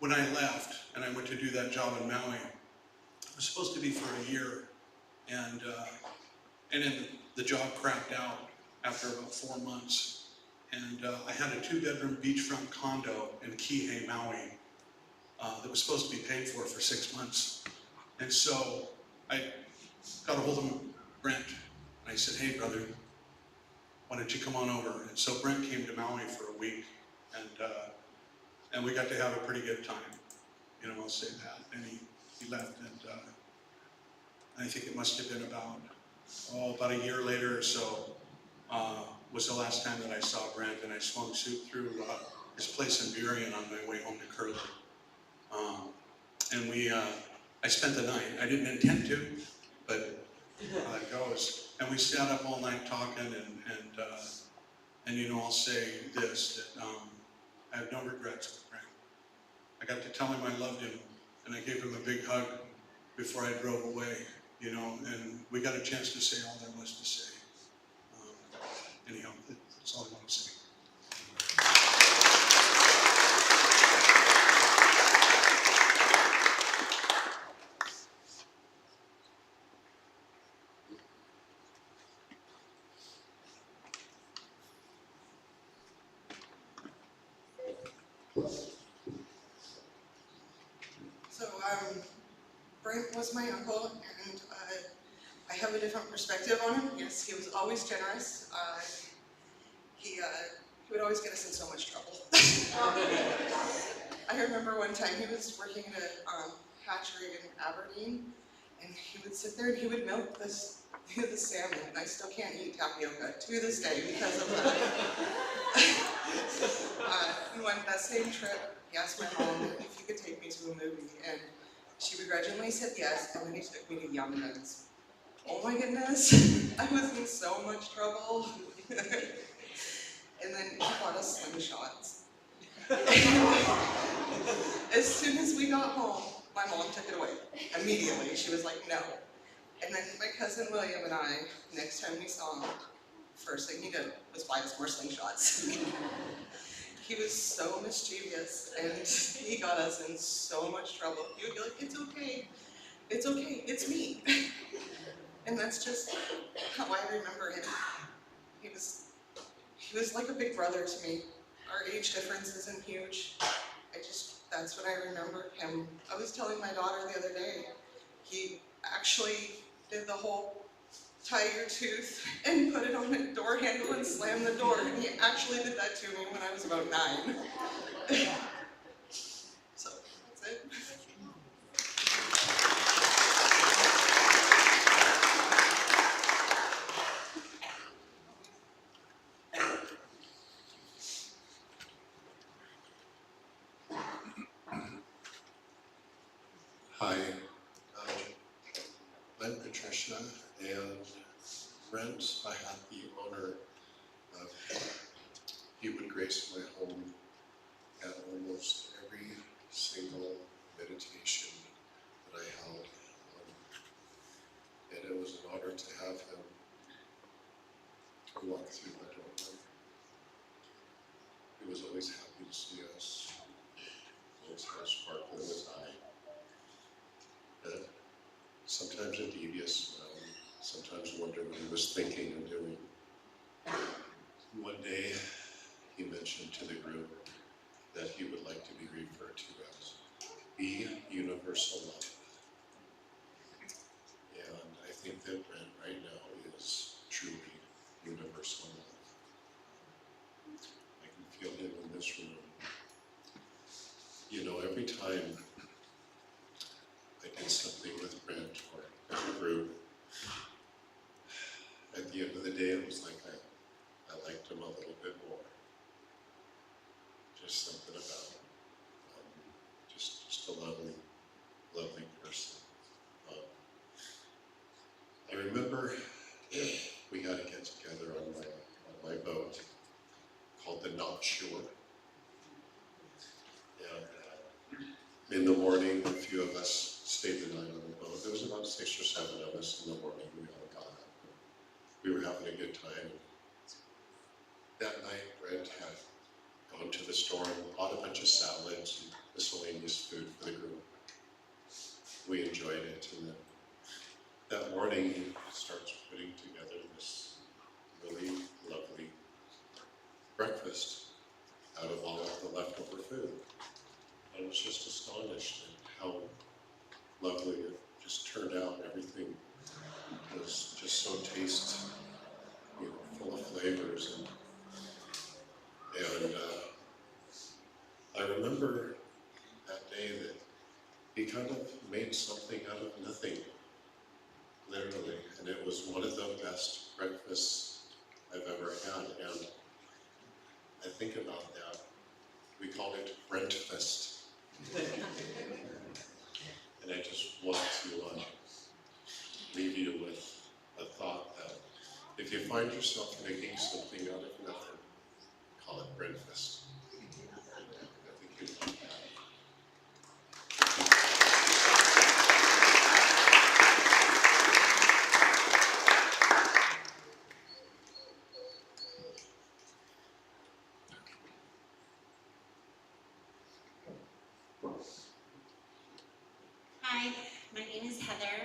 when I left and I went to do that job in Maui, it was supposed to be for a year, and then the job crapped out after about 4 months, and I had a 2-bedroom beachfront condo in Kihei, Maui, that was supposed to be paid for 6 months, and so I got a hold of Brent, and I said, hey brother, why don't you come on over? And so Brent came to Maui for a week, and we got to have a pretty good time, you know, I'll say that. And he left, and I think it must have been about a year later or so, was the last time that I saw Brent, and I swung through his place in Burien on my way home to Curly. And I spent the night. I didn't intend to, but how it goes. And we sat up all night talking, and you know, I'll say this, that I have no regrets with Brent. I got to tell him I loved him, and I gave him a big hug before I drove away, you know, and we got a chance to say all there was to say. Anyhow, that's all I want to say. So, Brent was my uncle, and I have a different perspective on him. Yes, he was always generous. He would always get us in so much trouble. I remember one time he was working at a hatchery in Aberdeen, and he would sit there and he would milk the salmon, and I still can't eat tapioca to this day because of that. And that same trip, he asked my mom if he could take me to a movie, and she begrudgingly said yes, and then he took me to Yum Nuts. oh my goodness, I was in so much trouble. And then he bought us slingshots. As soon as we got home, my mom took it away immediately. She was like, no. And then my cousin William and I, next time we saw him, first thing he did was buy us more slingshots. He was so mischievous and he got us in so much trouble. He would be like, it's okay, it's me. And that's just how I remember him. He was like a big brother to me. Our age difference isn't huge. That's what I remember him. I was telling my daughter the other day, he actually did the whole tie your tooth and put it on the door handle and slam the door. And he actually did that to me when I was about 9. So, that's it. Hi, I'm Patricia, and Brent, I had the honor of, he would grace my home at almost every single meditation that I held, and it was an honor to have him walk through the doorway. He was always happy to see us, always had a sparkle in his eye. Sometimes a devious smile, sometimes wonder what he was thinking and doing. One day, he mentioned to the group that he would like to be referred to as the universal love. And I think that Brent right now is truly universal love. I can feel him in this room. You know, every time I did something with Brent or as a group, at the end of the day, it was like I liked him a little bit more. Just something about him. Just a lovely, lovely person. I remember we had to get together on my boat called the Not Sure. And in the morning, a few of us stayed the night on the boat. There was about 6 or 7 of us in the morning. We all got up. We were having a good time. That night, Brent had gone to the store and bought a bunch of salads and miscellaneous food for the group. We enjoyed it, and then that morning he starts putting together this really lovely breakfast out of all of the leftover food. I was just astonished at how lovely it just turned out. Everything was just so full of flavors. And I remember that day that he kind of made something out of nothing, literally. And it was one of the best breakfasts I've ever had. And I think about that. We called it Brentfest. And I just want to leave you with a thought that if you find yourself making something out of nothing, call it Brentfest. I think you'd like that. Hi, my name is Heather,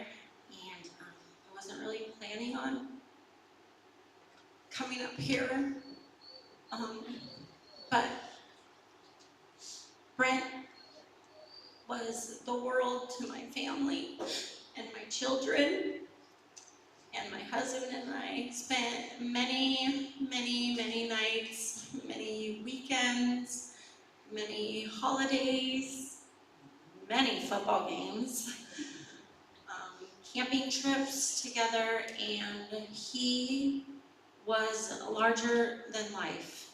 and I wasn't really planning on coming up here, but Brent was the world to my family and my children, and my husband and I spent many, many, many nights, many weekends, many holidays, many football games, camping trips together, and he was larger than life.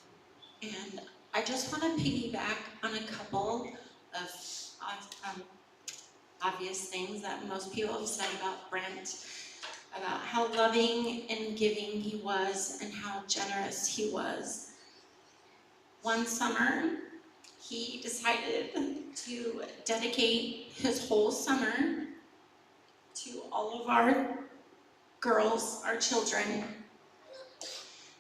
And I just want to piggyback on a couple of obvious things that most people have said about Brent. about how loving and giving he was and how generous he was. One summer, he decided to dedicate his whole summer to all of our girls, our children.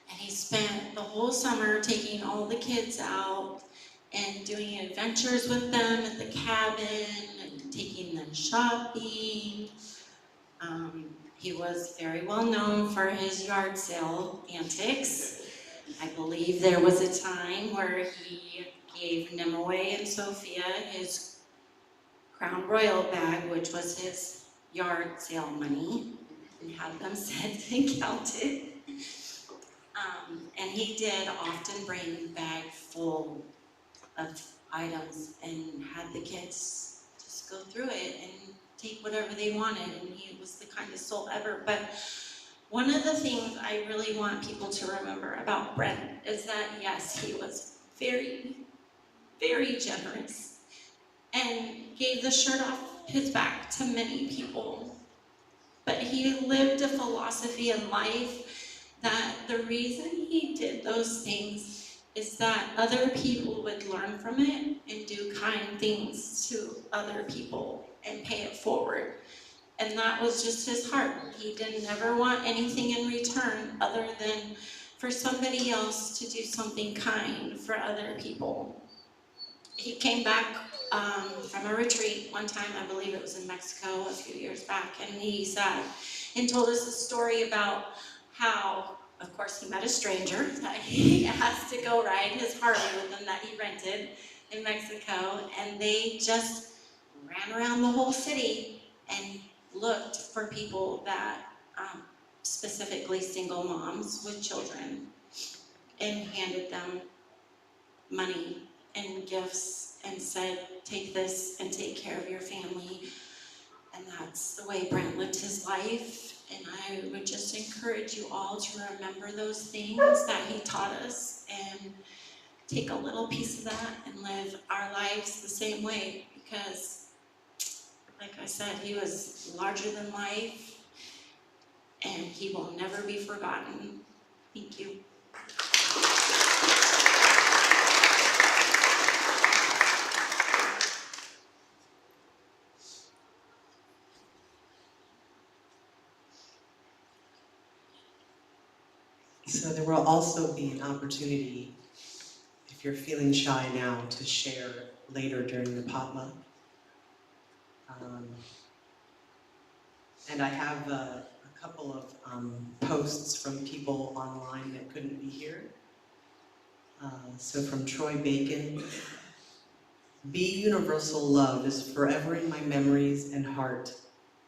And he spent the whole summer taking all the kids out and doing adventures with them at the cabin and taking them shopping. He was very well known for his yard sale antics. I believe there was a time where he gave Nimue and Sophia his Crown Royal bag, which was his yard sale money, and had them sent and counted. And he did often bring a bag full of items and had the kids just go through it and take whatever they wanted, and he was the kindest soul ever. But one of the things I really want people to remember about Brent is that, yes, he was very, very generous and gave the shirt off his back to many people. But he lived a philosophy in life that the reason he did those things is that other people would learn from it and do kind things to other people and pay it forward. And that was just his heart. He didn't ever want anything in return other than for somebody else to do something kind for other people. He came back from a retreat one time, I believe it was in Mexico a few years back, and he sat and told us a story about how, of course, he met a stranger that he asked to go ride his Harley with him that he rented in Mexico, and they just ran around the whole city and looked for people that, specifically single moms with children, and handed them money and gifts and said, take this and take care of your family. And that's the way Brent lived his life. And I would just encourage you all to remember those things that he taught us and take a little piece of that and live our lives the same way, because like I said, he was larger than life and he will never be forgotten. Thank you. So there will also be an opportunity, if you're feeling shy now, to share later during the potluck. And I have a couple of posts from people online that couldn't be here. So from Troy Bacon, "Be universal love is forever in my memories and heart.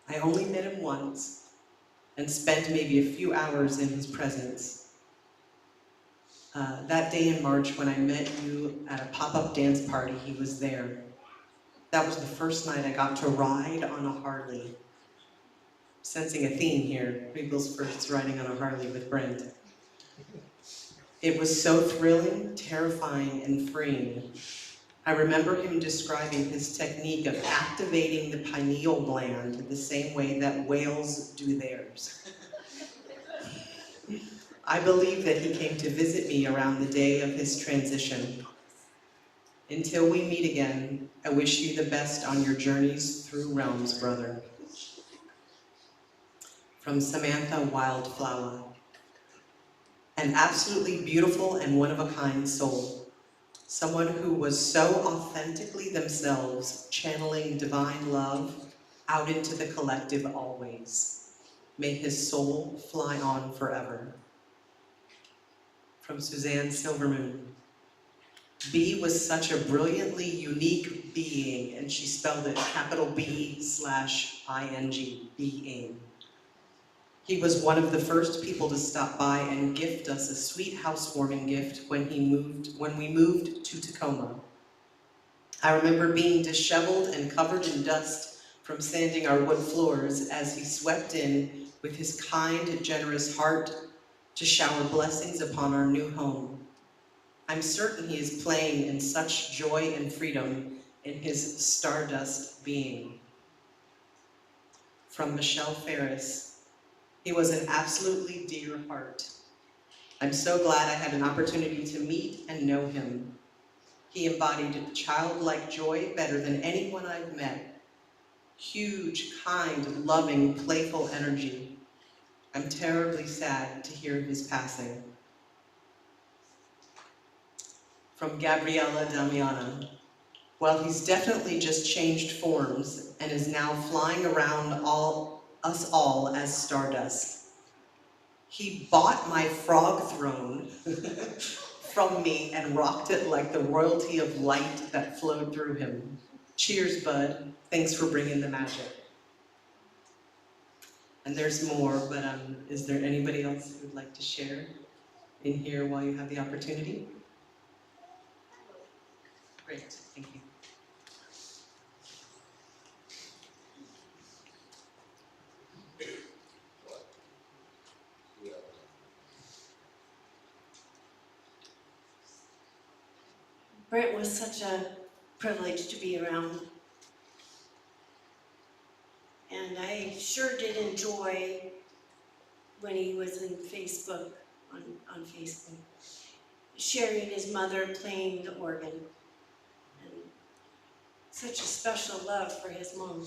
I only met him once and spent maybe a few hours in his presence. That day in March when I met you at a pop-up dance party, he was there. That was the first night I got to ride on a Harley." Sensing a theme here, people's first riding on a Harley with Brent. "It was so thrilling, terrifying, and freeing. I remember him describing his technique of activating the pineal gland the same way that whales do theirs. I believe that he came to visit me around the day of his transition. Until we meet again, I wish you the best on your journeys through realms, brother." From Samantha Wildflower. "An absolutely beautiful and one-of-a-kind soul. Someone who was so authentically themselves, channeling divine love out into the collective always. May his soul fly on forever." From Suzanne Silvermoon. "B was such a brilliantly unique being," and she spelled it capital B/ING, being. "He was one of the first people to stop by and gift us a sweet housewarming gift when we moved to Tacoma. I remember being disheveled and covered in dust from sanding our wood floors as he swept in with his kind, generous heart to shower blessings upon our new home. I'm certain he is playing in such joy and freedom in his stardust being." From Michelle Ferris. He was an absolutely dear heart. I'm so glad I had an opportunity to meet and know him. He embodied childlike joy better than anyone I've met. Huge, kind, loving, playful energy. I'm terribly sad to hear his passing. From Gabriella Damiana. While he's definitely just changed forms and is now flying around us all as stardust, he bought my frog throne from me and rocked it like the royalty of light that flowed through him. Cheers, bud. Thanks for bringing the magic. And there's more, but is there anybody else who'd like to share in here while you have the opportunity? Great, thank you. Brent was such a privilege to be around. And I sure did enjoy when he was in Facebook, on Facebook, sharing his mother playing the organ. And such a special love for his mom.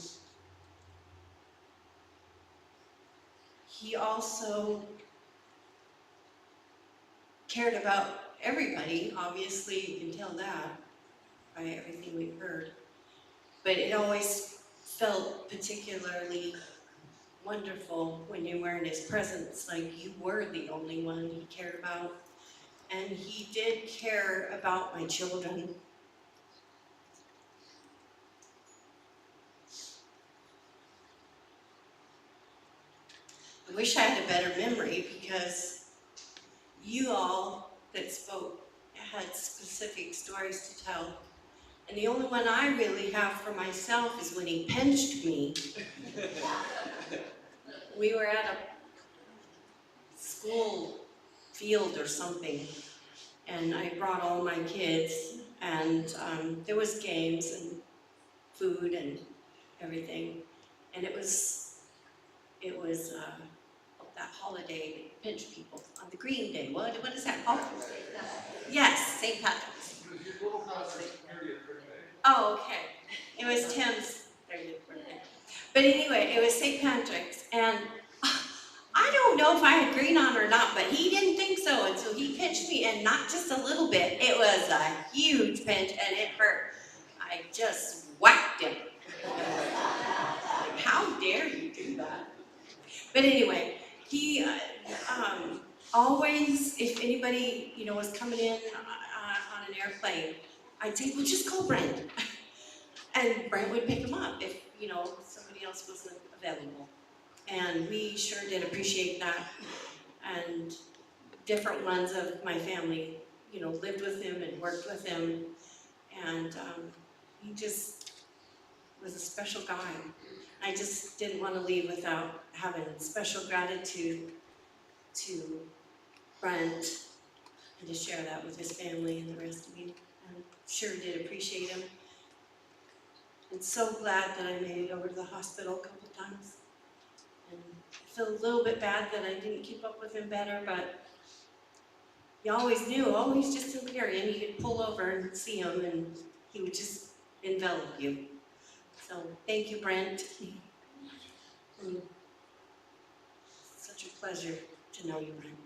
He also cared about everybody, obviously you can tell that by everything we've heard. But it always felt particularly wonderful when you were in his presence, like you were the only one he cared about. And he did care about my children. I wish I had a better memory because you all that spoke had specific stories to tell. And the only one I really have for myself is when he pinched me. We were at a school field or something, and I brought all my kids, and there was games and food and everything. And it was that holiday, pinch people on the Green Day. What is that called? Yes, St. Patrick's. Oh, okay. It was Tim's 30th birthday. But anyway, it was St. Patrick's, and I don't know if I had green on or not, but he didn't think so, and so he pinched me, and not just a little bit. It was a huge pinch, and it hurt. I just whacked him. Like, how dare you do that? But anyway, he always, if anybody, was coming in on an airplane, I'd say, well, just call Brent. And Brent would pick him up if, somebody else wasn't available. And we sure did appreciate that. And different ones of my family, lived with him and worked with him. And he just was a special guy. I just didn't want to leave without having special gratitude to Brent and to share that with his family and the rest of you. And sure did appreciate him. And so glad that I made it over to the hospital a couple of times. And I feel a little bit bad that I didn't keep up with him better, but you always knew, oh, he's just in here, and you could pull over and see him, and he would just envelop you. So thank you, Brent. And such a pleasure to know you, Brent.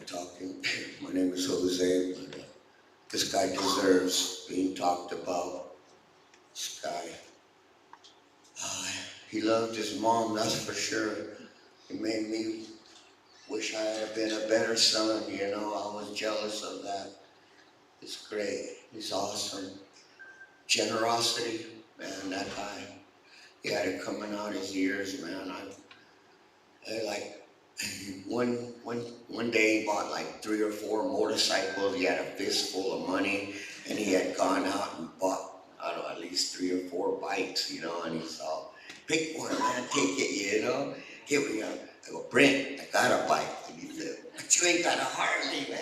Talking. My name is Jose, but this guy deserves being talked about. This guy, he loved his mom, that's for sure. It made me wish I had been a better son, I was jealous of that. It's great, he's awesome. Generosity, man, that guy, he had it coming out his ears, man. One day he bought like 3 or 4 motorcycles. He had a fistful of money, and he had gone out and bought, I don't know, at least these 3 or 4 bikes, you know, and he's all, pick one, man, take it, you know. Here we go. I go, Brent, I got a bike. And he said, but you ain't got a Harley, man.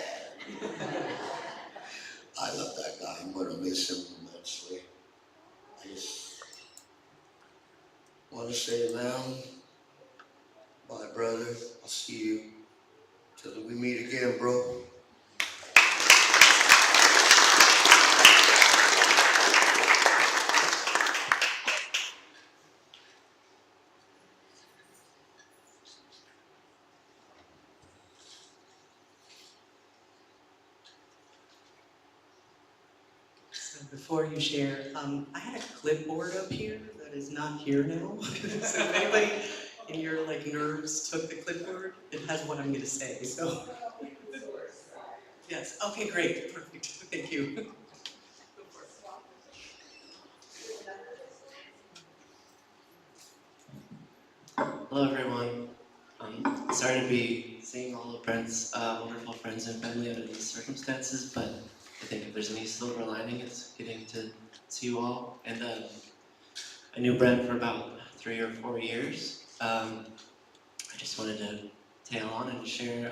I love that guy. I'm gonna miss him immensely. I just want to say, man, bye, brother. I'll see you till we meet again, bro. So before you share, I had a clipboard up here that is not here now. So if anybody in your like nerves took the clipboard, it has what I'm gonna say, so. Yes, okay, great, perfect, thank you. Hello everyone. Sorry to be seeing all of Brent's wonderful friends and family under these circumstances, but I think if there's any silver lining, it's getting to see you all. And I knew Brent for about 3 or 4 years. I just wanted to tail on and share,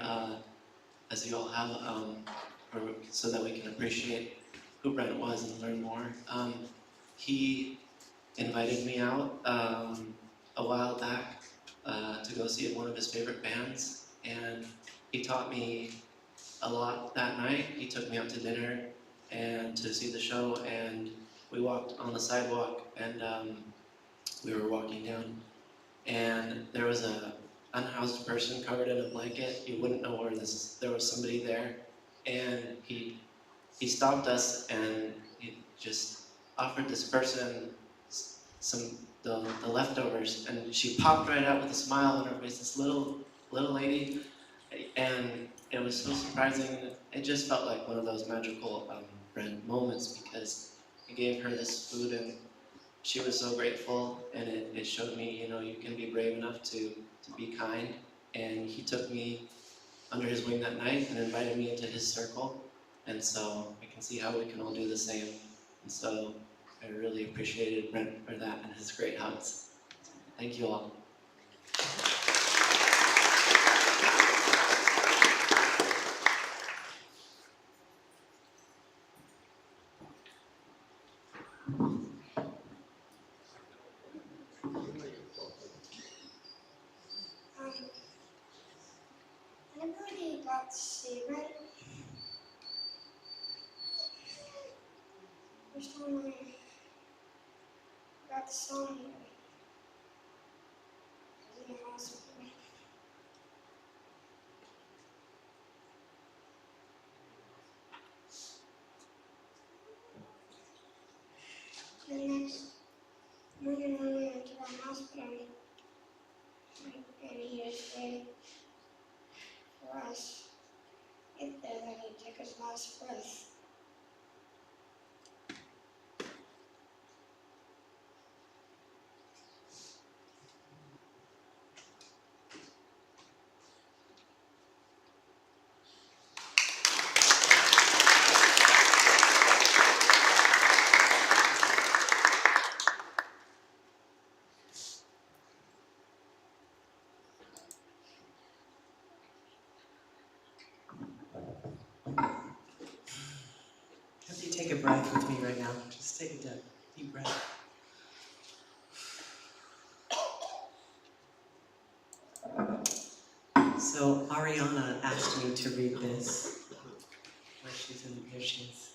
as you all have, so that we can appreciate who Brent was and learn more. He invited me out a while back to go see one of his favorite bands, and he taught me a lot that night. He took me out to dinner and to see the show, and we walked on the sidewalk, and we were walking down, and there was a unhoused person covered in a blanket. You wouldn't know where there was somebody there, and he stopped us, and he just offered this person the leftovers, and she popped right out with a smile on her face, this little lady, and it was so surprising. It just felt like one of those magical Brent moments, because he gave her this food, and she was so grateful, and it showed me, you know, you can be brave enough to be kind. And he took me under his wing that night and invited me into his circle, and so I can see how we can all do the same. And so I really appreciated Brent for that and his great hugs. Thank you all. I never really got to see Brent. First time I got to saw him, I was in the hospital. The next morning when we went to the hospital, and he just waited for us. If there, then he took his last breath. Have you take a breath with me right now? Just take a deep breath. So Ariana asked me to read this. Here she is.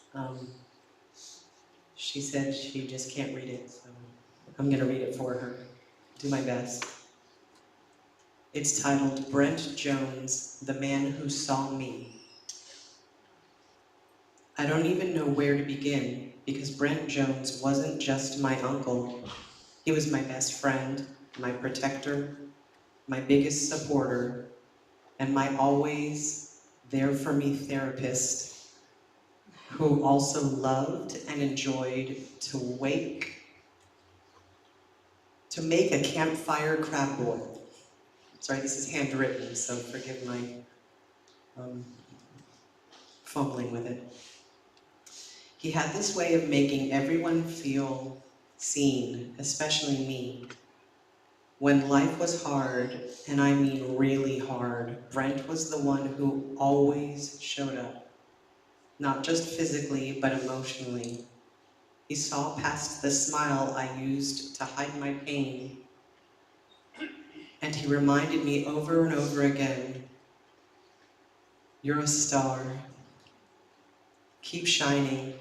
She said she just can't read it, so I'm gonna read it for her. Do my best. It's titled Brent Jones, The Man Who Saw Me. I don't even know where to begin, because Brent Jones wasn't just my uncle. He was my best friend, my protector, my biggest supporter, and my always there for me therapist, who also loved and enjoyed to make a campfire crab boil. Sorry, this is handwritten, so forgive my fumbling with it. He had this way of making everyone feel seen, especially me. When life was hard, and I mean really hard, Brent was the one who always showed up. Not just physically, but emotionally. He saw past the smile I used to hide my pain. And he reminded me over and over again, you're a star. Keep shining.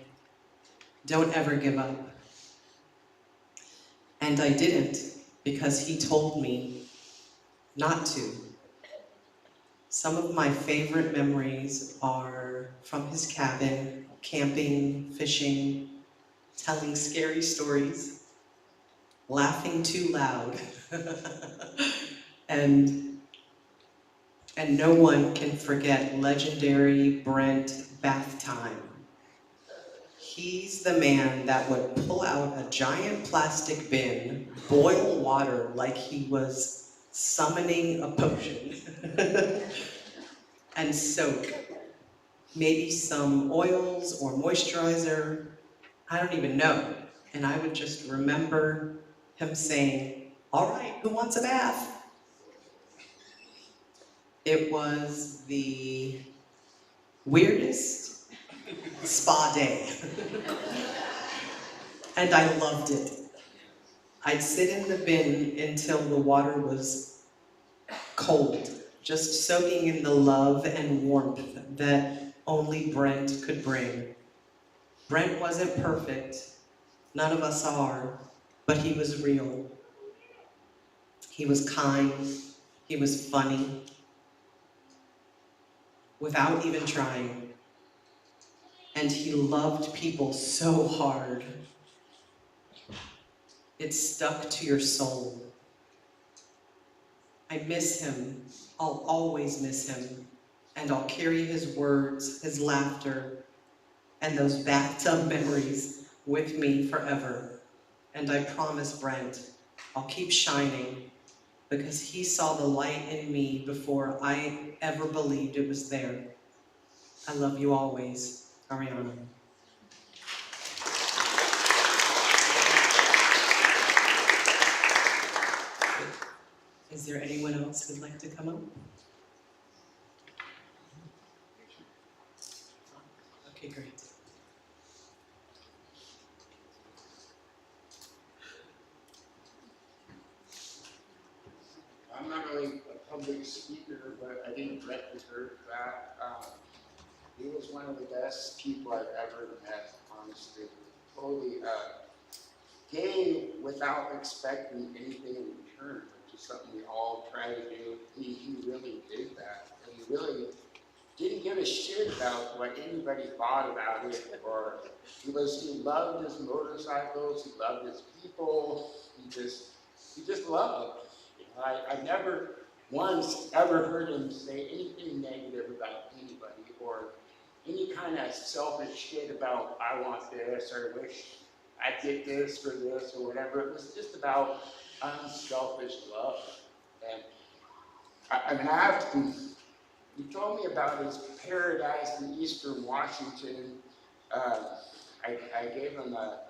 Don't ever give up. And I didn't, because he told me not to. Some of my favorite memories are from his cabin, camping, fishing, telling scary stories, laughing too loud, and no one can forget legendary Brent bath time. He's the man that would pull out a giant plastic bin, boil water like he was summoning a potion, and soak. Maybe some oils or moisturizer, I don't even know. And I would just remember him saying, all right, who wants a bath? It was the weirdest spa day. And I loved it. I'd sit in the bin until the water was cold, just soaking in the love and warmth that only Brent could bring. Brent wasn't perfect, none of us are, but he was real. He was kind, he was funny, without even trying. And he loved people so hard. It stuck to your soul. I miss him. I'll always miss him. And I'll carry his words, his laughter, and those bathtub memories with me forever. And I promise Brent, I'll keep shining because he saw the light in me before I ever believed it was there. I love you always, Ariana. Is there anyone else who'd like to come up? Okay, great. I'm not really a public speaker, but I think Brent deserves that. He was one of the best people I've ever met, honestly. Totally gave without expecting anything in return, which is something we all try to do. He really did that. And he really didn't give a shit about what anybody thought about it, or he loved his motorcycles, he loved his people, he just loved. I never once ever heard him say anything negative about anybody or any kind of selfish shit about I want this or wish I'd get this for this or whatever. It was just about unselfish love. And he told me about his paradise in Eastern Washington. I gave him a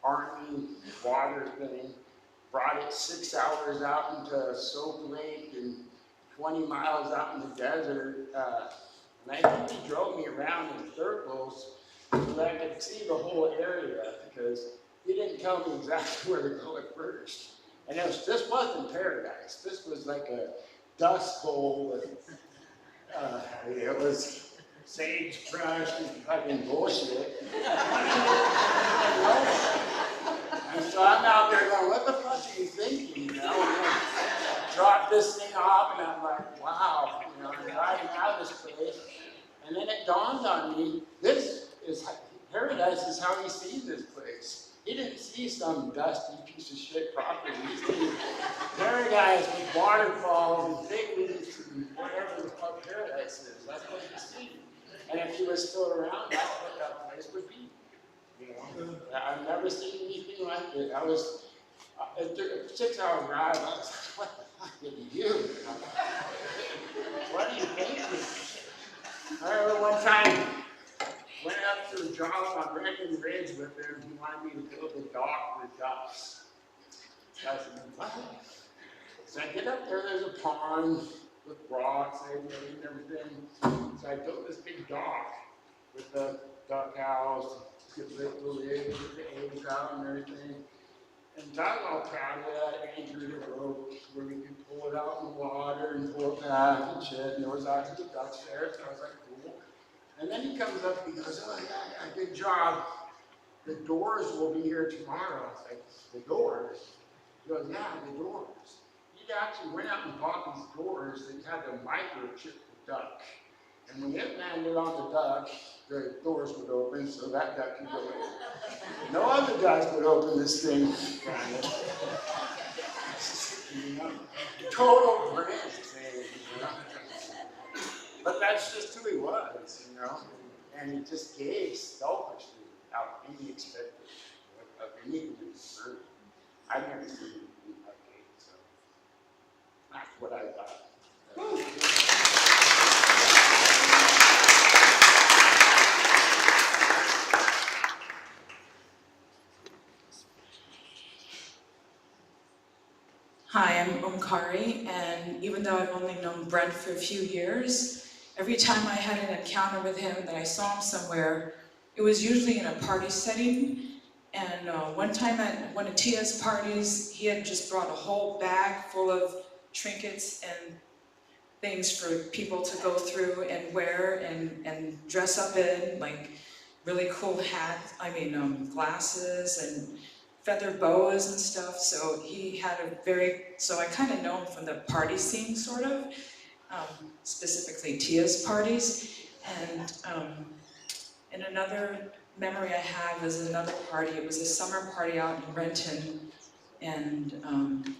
Army water thing. Brought it 6 hours out into Soap Lake and 20 miles out in the desert. And I think he drove me around in circles so that I could see the whole area because he didn't tell me exactly where to go at first. And this wasn't paradise. This was like a dust bowl. And, it was sagebrush and fucking bullshit. And so I'm out there going, what the fuck are you thinking, you know? And then drop this thing off, and I'm like, wow, you know, I'm driving out of this place. And then it dawned on me, paradise is how he sees this place. He didn't see some dusty piece of shit property. He sees paradise with waterfalls and fig and whatever the fuck paradise is. That's what he sees. And if he was still around, that's what that place would be. You know, I've never seen anything like it. I was, after a 6-hour drive, I was like, what the fuck did you do? What are you thinking? I remember one time, went up extra job on Breckenridge Ridge with him. He wanted me to build a dock with ducks. So I said, what? So I get up there, there's a pond with rocks and everything. So I built this big dock with the duck house, get the eggs, get the eggs out and everything. And John all proud of that, anchored a rope where we could pull it out in the water and pull it back and shit. And there was actually ducks there, so I was like, cool. And then he comes up and he goes, oh yeah, good job. The doors will be here tomorrow. I was like, the doors? He goes, yeah, the doors. He actually went out and bought these doors that had to microchip the duck. And when it landed on the duck, the doors would open so that duck could go in. No other ducks would open this thing. You know, total Brent thing, you know. But that's just who he was, you know. And he just gave selfishly without any expectation of anything in return. I've never seen him do that game, so that's what I thought. Hi, I'm Omkari, and even though I've only known Brent for a few years, every time I had an encounter with him that I saw him somewhere, it was usually in a party setting. And one time at one of Tia's parties, he had just brought a whole bag full of trinkets and things for people to go through and wear and dress up in, like really cool hats, glasses and feather boas and stuff. So he had so I kind of know him from the party scene, sort of, specifically Tia's parties. And another memory I have is another party. It was a summer party out in Renton, and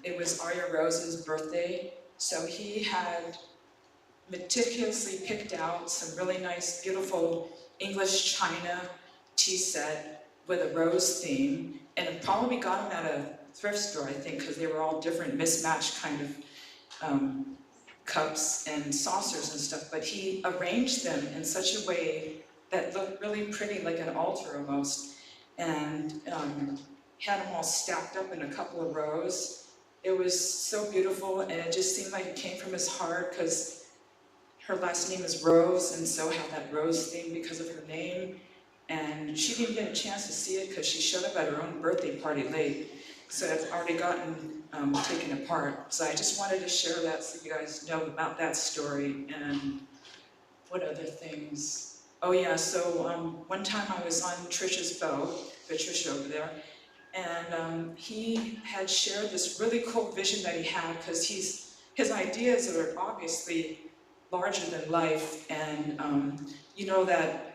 it was Arya Rose's birthday. So he had meticulously picked out some really nice, beautiful English china tea set with a rose theme, and it probably got them at a thrift store, I think, because they were all different mismatched kind of cups and saucers and stuff, but he arranged them in such a way that looked really pretty, like an altar almost, and had them all stacked up in a couple of rows. It was so beautiful, and it just seemed like it came from his heart, because her last name is Rose, and so had that rose theme because of her name. And she didn't get a chance to see it because she showed up at her own birthday party late. So it's already gotten taken apart. So I just wanted to share that so you guys know about that story. And what other things? Oh yeah, so one time I was on Trisha's boat, Patricia over there, and he had shared this really cool vision that he had, because his ideas are obviously larger than life. And you know that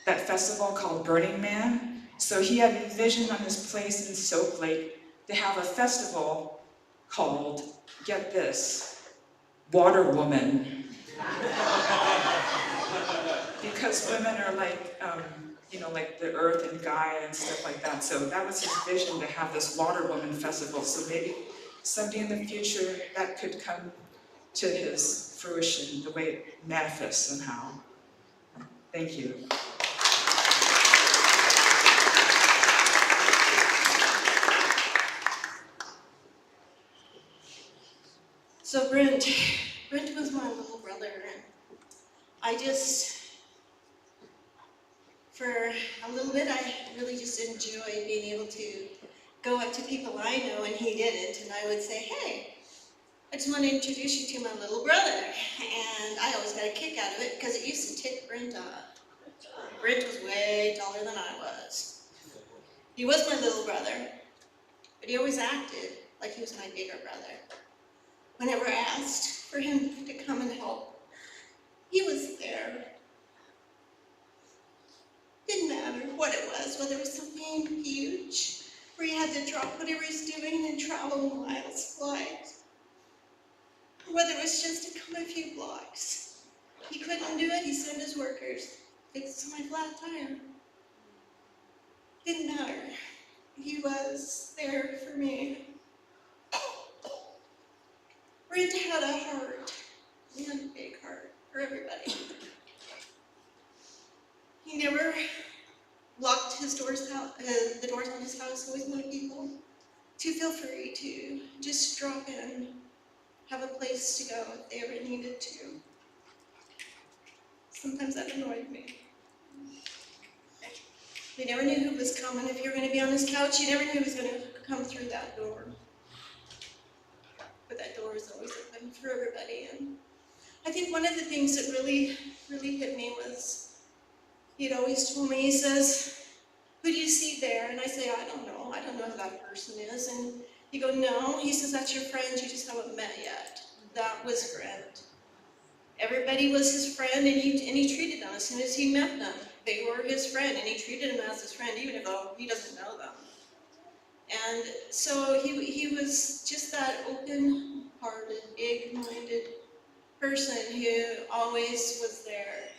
festival called Burning Man? So he had envisioned on this place in Soap Lake to have a festival called, get this, Water Woman. Because women are like, like the earth and Gaia and stuff like that. So that was his vision, to have this Water Woman festival. So maybe someday in the future that could come to his fruition, the way it manifests somehow. Thank you. So Brent was my little brother, and I just, for a little bit, I really just enjoyed being able to go up to people I know and he didn't, and I would say, hey, I just want to introduce you to my little brother. And I always got a kick out of it because it used to tick Brent off. Brent was way taller than I was. He was my little brother, but he always acted like he was my bigger brother. Whenever I asked for him to come and help, he was there. Didn't matter what it was, whether it was something huge, where he had to drop whatever he's doing and travel miles flight, or whether it was just to come a few blocks. He couldn't do it, he sent his workers, fix my flat tire. Didn't matter. He was there for me. Brent had a heart. He had a big heart for everybody. He never locked his doors out, the doors on his house. Always wanted people to feel free to just drop in, have a place to go if they ever needed to. Sometimes that annoyed me. You never knew who was coming. If you were going to be on his couch, you never knew who was going to come through that door. But that door was always open for everybody. And I think one of the things that really hit me was, he'd always told me, he says, "Who do you see there?" And I say, I don't know who that person is. And he go, "No," he says, "that's your friend, you just haven't met yet." That was Brent. Everybody was his friend, and he treated them as soon as he met them. They were his friend, and he treated them as his friend, even though he doesn't know them. And so he was just that open-hearted, big-minded person who always was there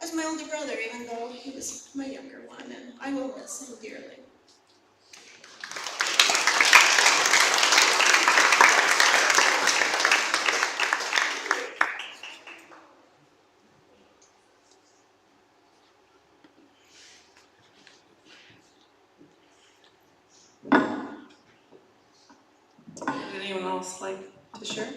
as my older brother, even though he was my younger one, and I will miss him dearly. Would anyone else like to share?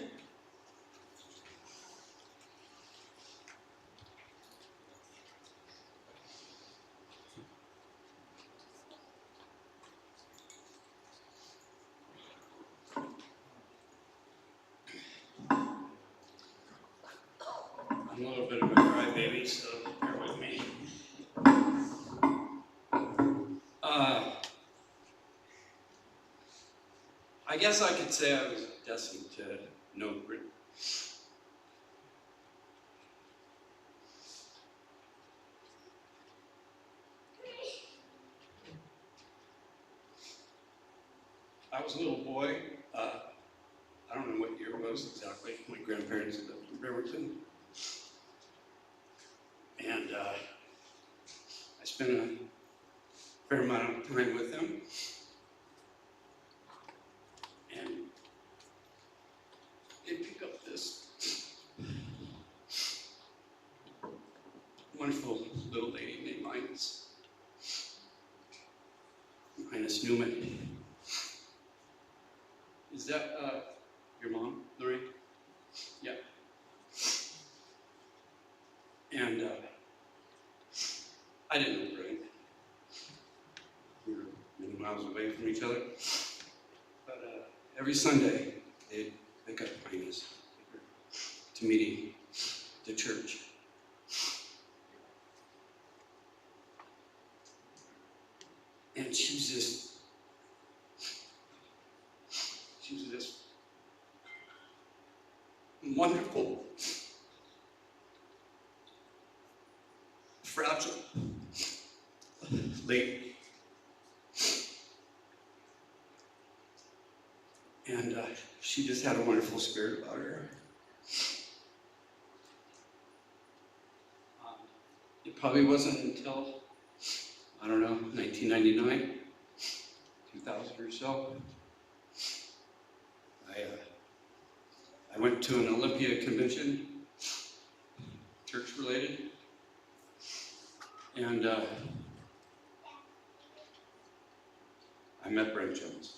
I'm a little bit of a crybaby, so bear with me. I guess I could say I was destined to know Brent. I was a little boy. I don't know what year it was exactly. My grandparents lived in Bremerton. And I spent a fair amount of time with them. And they pick up this wonderful little lady named Ines Newman. Is that your mom, Lorraine? Yeah. And I didn't know Brent. We were many miles away from each other. But every Sunday, they'd pick up Ines to meeting the church. And she was just wonderful, fragile lady. And she just had a wonderful spirit about her. It probably wasn't until, I don't know, 1999, 2000 or so, I went to an Olympia convention, church related, and I met Brent Jones.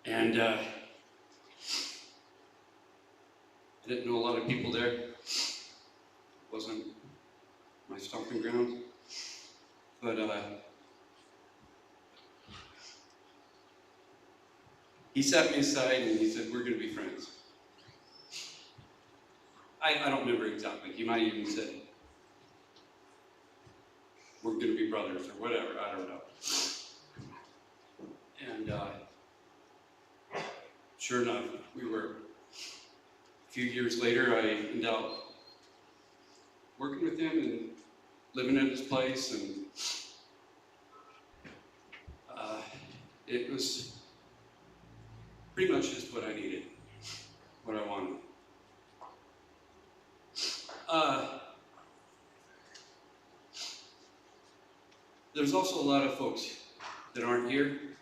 And I didn't know a lot of people there. It wasn't my stomping ground. But he sat me aside and he said, "We're going to be friends." I don't remember exactly. He might even said, "We're going to be brothers," or whatever. I don't know. And sure enough, a few years later, I ended up working with him and living at his place, and it was pretty much just what I needed, what I wanted. There's also a lot of folks that aren't here.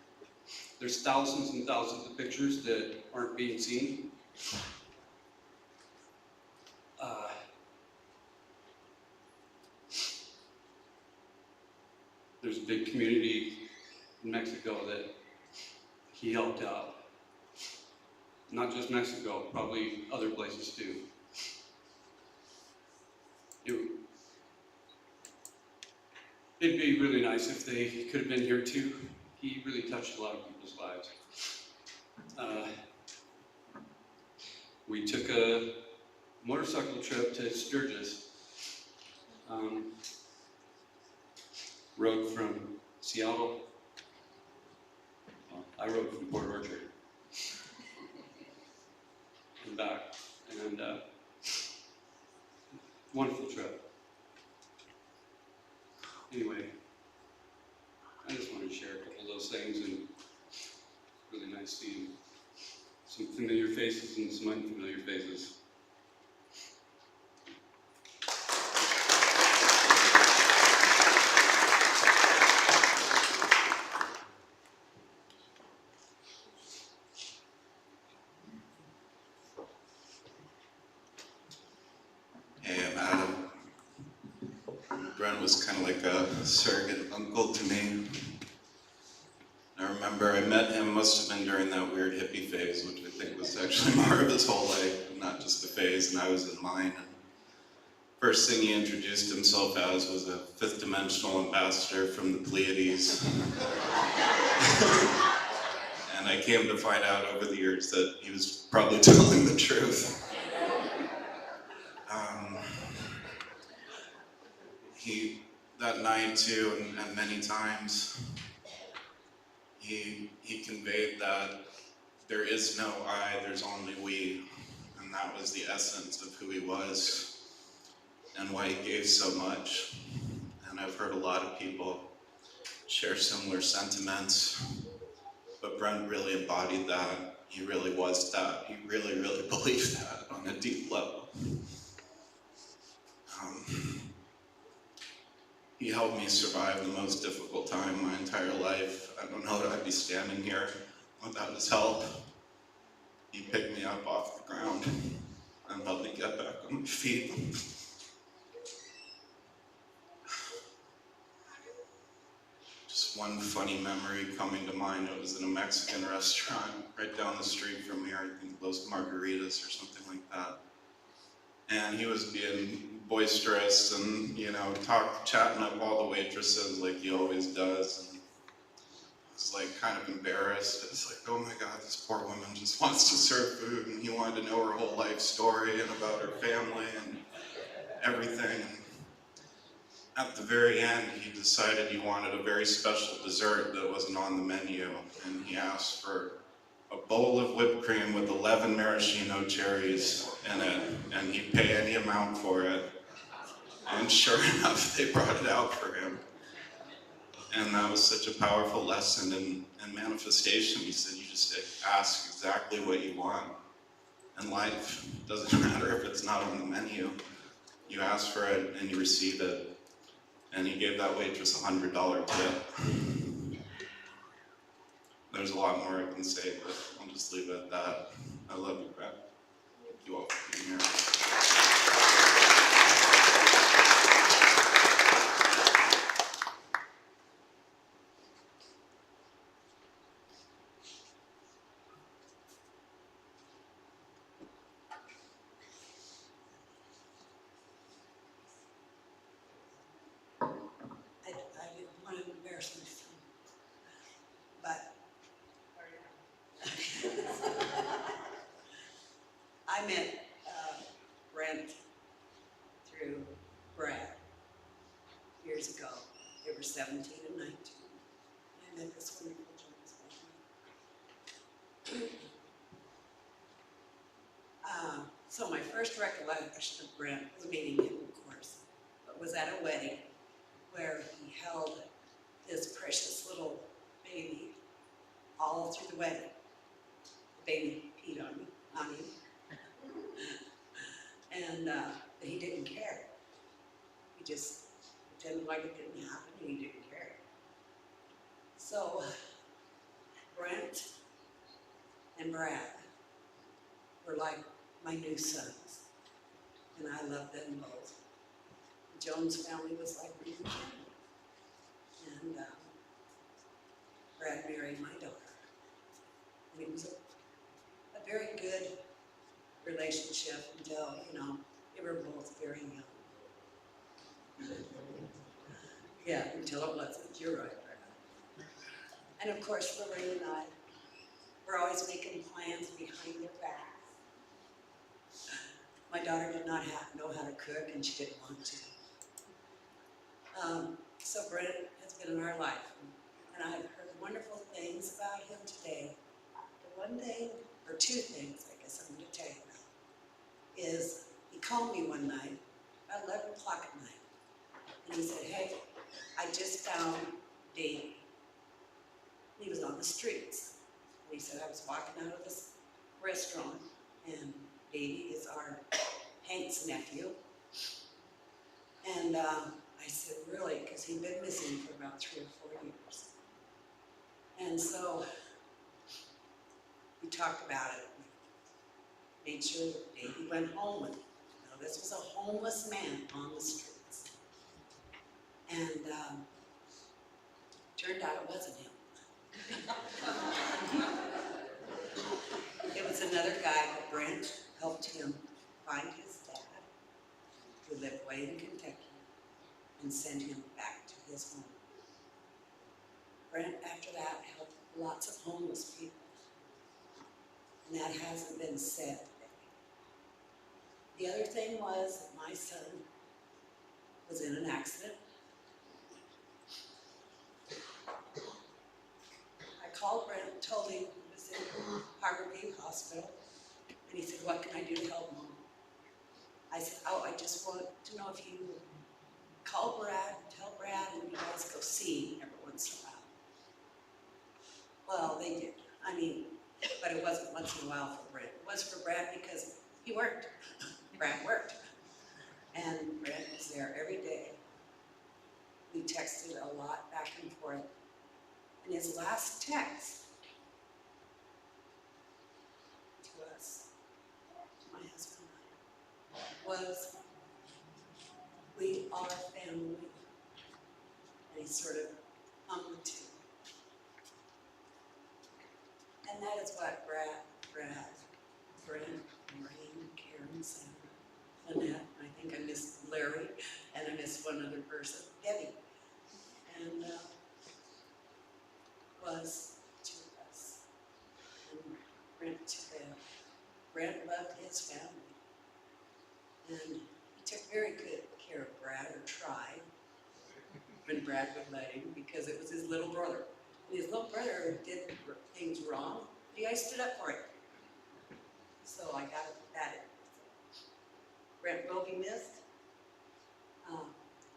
There's thousands and thousands of pictures that aren't being seen. big community in Mexico that he helped out. Not just Mexico, probably other places too. It'd be really nice if they could have been here too. He really touched a lot of people's lives. We took a motorcycle trip to Sturgis. Rode from Seattle. Well, I rode from Port Orchard and back, and wonderful trip. Anyway, I just wanted to share a couple of those things, and really nice seeing some familiar faces and some unfamiliar faces. Hey, I'm Adam. Brent was kind of like a surrogate uncle to me. I remember I met him, must have been during that weird hippie phase, which I think was actually more of his whole life, not just a phase, and I was in mine. And first thing he introduced himself as was a fifth dimensional ambassador from the Pleiades. And I came to find out over the years that he was probably telling the truth. That night too, and many times, he conveyed that there is no I, there's only we. And that was the essence of who he was and why he gave so much. And I've heard a lot of people share similar sentiments, but Brent really embodied that. He really was that. He really, really believed that on a deep level. He helped me survive the most difficult time my entire life. I don't know that I'd be standing here without his help. He picked me up off the ground and helped me get back on my feet. Just one funny memory coming to mind. It was in a Mexican restaurant right down the street from here. I think Los Margaritas or something like that. And he was being boisterous and, chatting up all the waitresses like he always does. And I was like kind of embarrassed. It's like, oh my God, this poor woman just wants to serve food, and he wanted to know her whole life story and about her family and everything. At the very end, he decided he wanted a very special dessert that wasn't on the menu, and he asked for a bowl of whipped cream with 11 maraschino cherries in it, and he'd pay any amount for it. And sure enough, they brought it out for him. And that was such a powerful lesson in manifestation. He said, you just ask exactly what you want in life. It doesn't matter if it's not on the menu. You ask for it and you receive it. And he gave that waitress a $100 tip. There's a lot more I can say, but I'll just leave it at that. I love you, Brent. Thank you all for being here. I didn't want to embarrass myself, but I met Brent through Brad years ago. They were 17 and 19. I met this wonderful gentleman. So my first recollection of Brent was meeting him, of course, but was at a wedding where he held this precious little baby all through the wedding. The baby peed on him. And he didn't care. He just pretended like it didn't happen, and he didn't care. So Brent and Brad were like my new sons, and I loved them both. The Jones family was like my new family. And Brad married my daughter. And it was a very good relationship until, you know, they were both very young. Yeah, until it wasn't. You're right, Brad. And of course, Lorraine and I were always making plans behind their backs. My daughter did not know how to cook, and she didn't want to. So Brent has been in our life, and I've heard wonderful things about him today. The one thing, or two things, I guess I'm going to tell you about, is he called me one night, about 11 o'clock at night, and he said, hey, I just found Davey. He was on the streets. And he said, I was walking out of this restaurant, and Davey is our Hank's nephew. And I said, really? Because he'd been missing for about 3 or 4 years. And so we talked about it. We made sure that Davey went home with him. You know, this was a homeless man on the streets. And turned out it wasn't him. It was another guy, but Brent helped him find his dad, who lived way in Kentucky, and send him back to his home. Brent, after that, helped lots of homeless people. And that hasn't been said today. The other thing was that my son was in an accident. I called Brent and told him he was in Harborview Hospital. And he said, what can I do to help Mom? I said, oh, I just want to know if you would call Brad, tell Brad, and you guys go see him every once in a while. Well, they did. I mean, but it wasn't once in a while for Brad. It was for Brad because he worked. Brad worked. And Brad was there every day. We texted a lot back and forth. And his last text to us, to my husband and I, was, we are family. And he sort of hung the two. And that is what Brent, Maureen, Karen, Sandra, Lynette, and I think I missed Larry, and I missed one other person, Debbie. And was to us. And Brent to them. Brent loved his family. And he took very good care of Brad, or tried, when Brad would let him, because it was his little brother. And his little brother did things wrong, but he always stood up for it. So I got that in. Brent will be missed.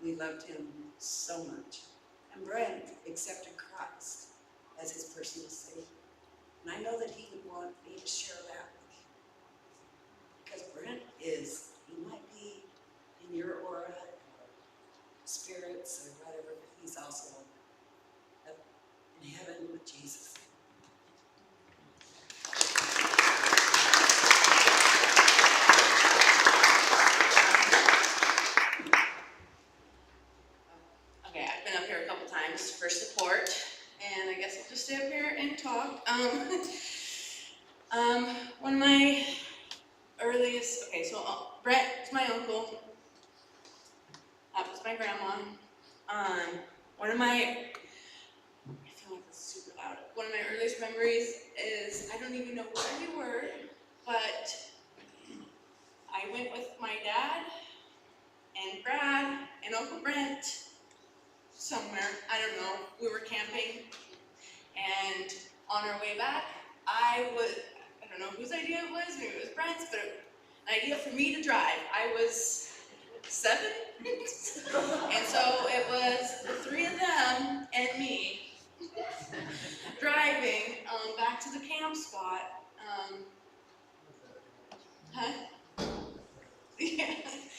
We loved him so much. And Brent accepted Christ as his personal Savior. And I know that he would want me to share that with you. Because Brent is, he might be in your aura, or spirits, or whatever, but he's also in heaven with Jesus. Okay, I've been up here a couple times for support, and I guess I'll just stay up here and talk. One of my earliest, okay, so Brent is my uncle. That was my grandma. One of my, I feel like it's super loud. One of my earliest memories is, I don't even know where we were, but I went with my dad and Brad and Uncle Brent somewhere, I don't know, we were camping, and on our way back, I don't know whose idea it was, maybe it was Brent's, but an idea for me to drive. I was 7, and so it was the 3 of them and me driving back to the camp spot.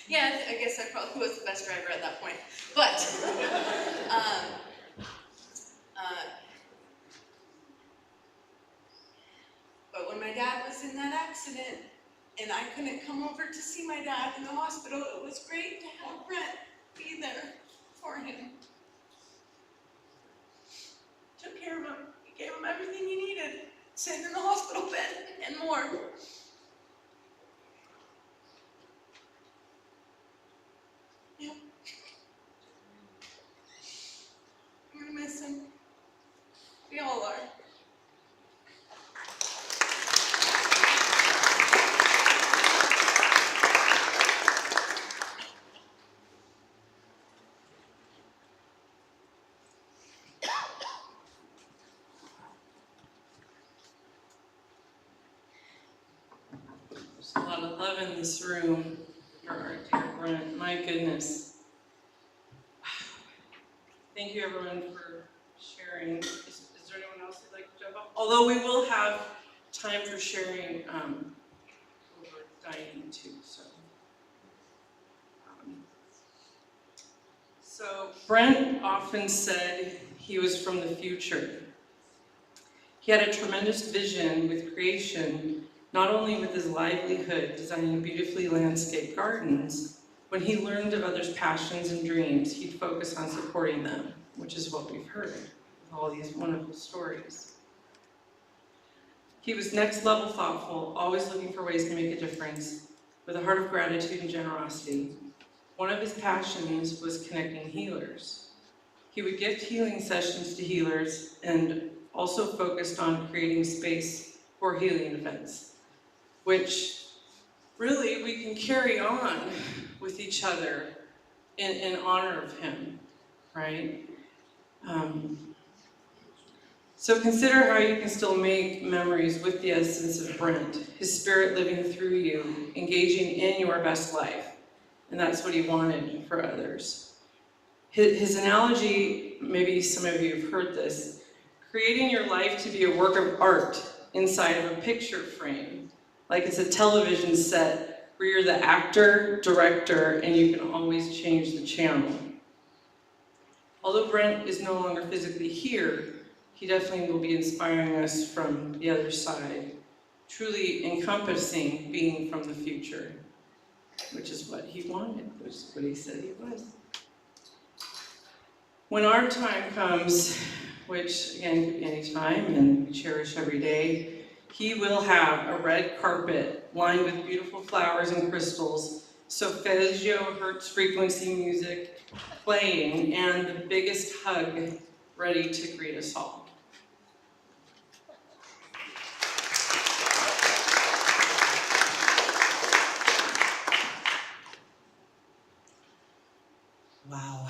Yeah, I guess I probably was the best driver at that point. But, but when my dad was in that accident, and I couldn't come over to see my dad in the hospital, it was great to have Brent be there for him. Took care of him. gave him everything he needed, sitting in the hospital bed and more. Yep. I'm gonna miss him. We all are. There's a lot of love in this room for our dear Brent. My goodness. Thank you everyone for sharing. Is there anyone else who'd like to jump up? Although we will have time for sharing over dining too. So Brent often said he was from the future. He had a tremendous vision with creation, not only with his livelihood designing beautifully landscaped gardens. When he learned of others' passions and dreams, he'd focus on supporting them, which is what we've heard with all these wonderful stories. He was next level thoughtful, always looking for ways to make a difference, with a heart of gratitude and generosity. One of his passions was connecting healers. He would gift healing sessions to healers and also focused on creating space for healing events, which really we can carry on with each other in honor of him, right? So consider how you can still make memories with the essence of Brent, his spirit living through you, engaging in your best life. And that's what he wanted for others. His analogy, maybe some of you have heard this, creating your life to be a work of art inside of a picture frame, like it's a television set where you're the actor, director, and you can always change the channel. Although Brent is no longer physically here, he definitely will be inspiring us from the other side, truly encompassing being from the future, which is what he wanted, which is what he said he was. When our time comes, which again could be any time and we cherish every day, he will have a red carpet lined with beautiful flowers and crystals, solfeggio Hertz frequency music playing, and the biggest hug ready to greet us all. Wow.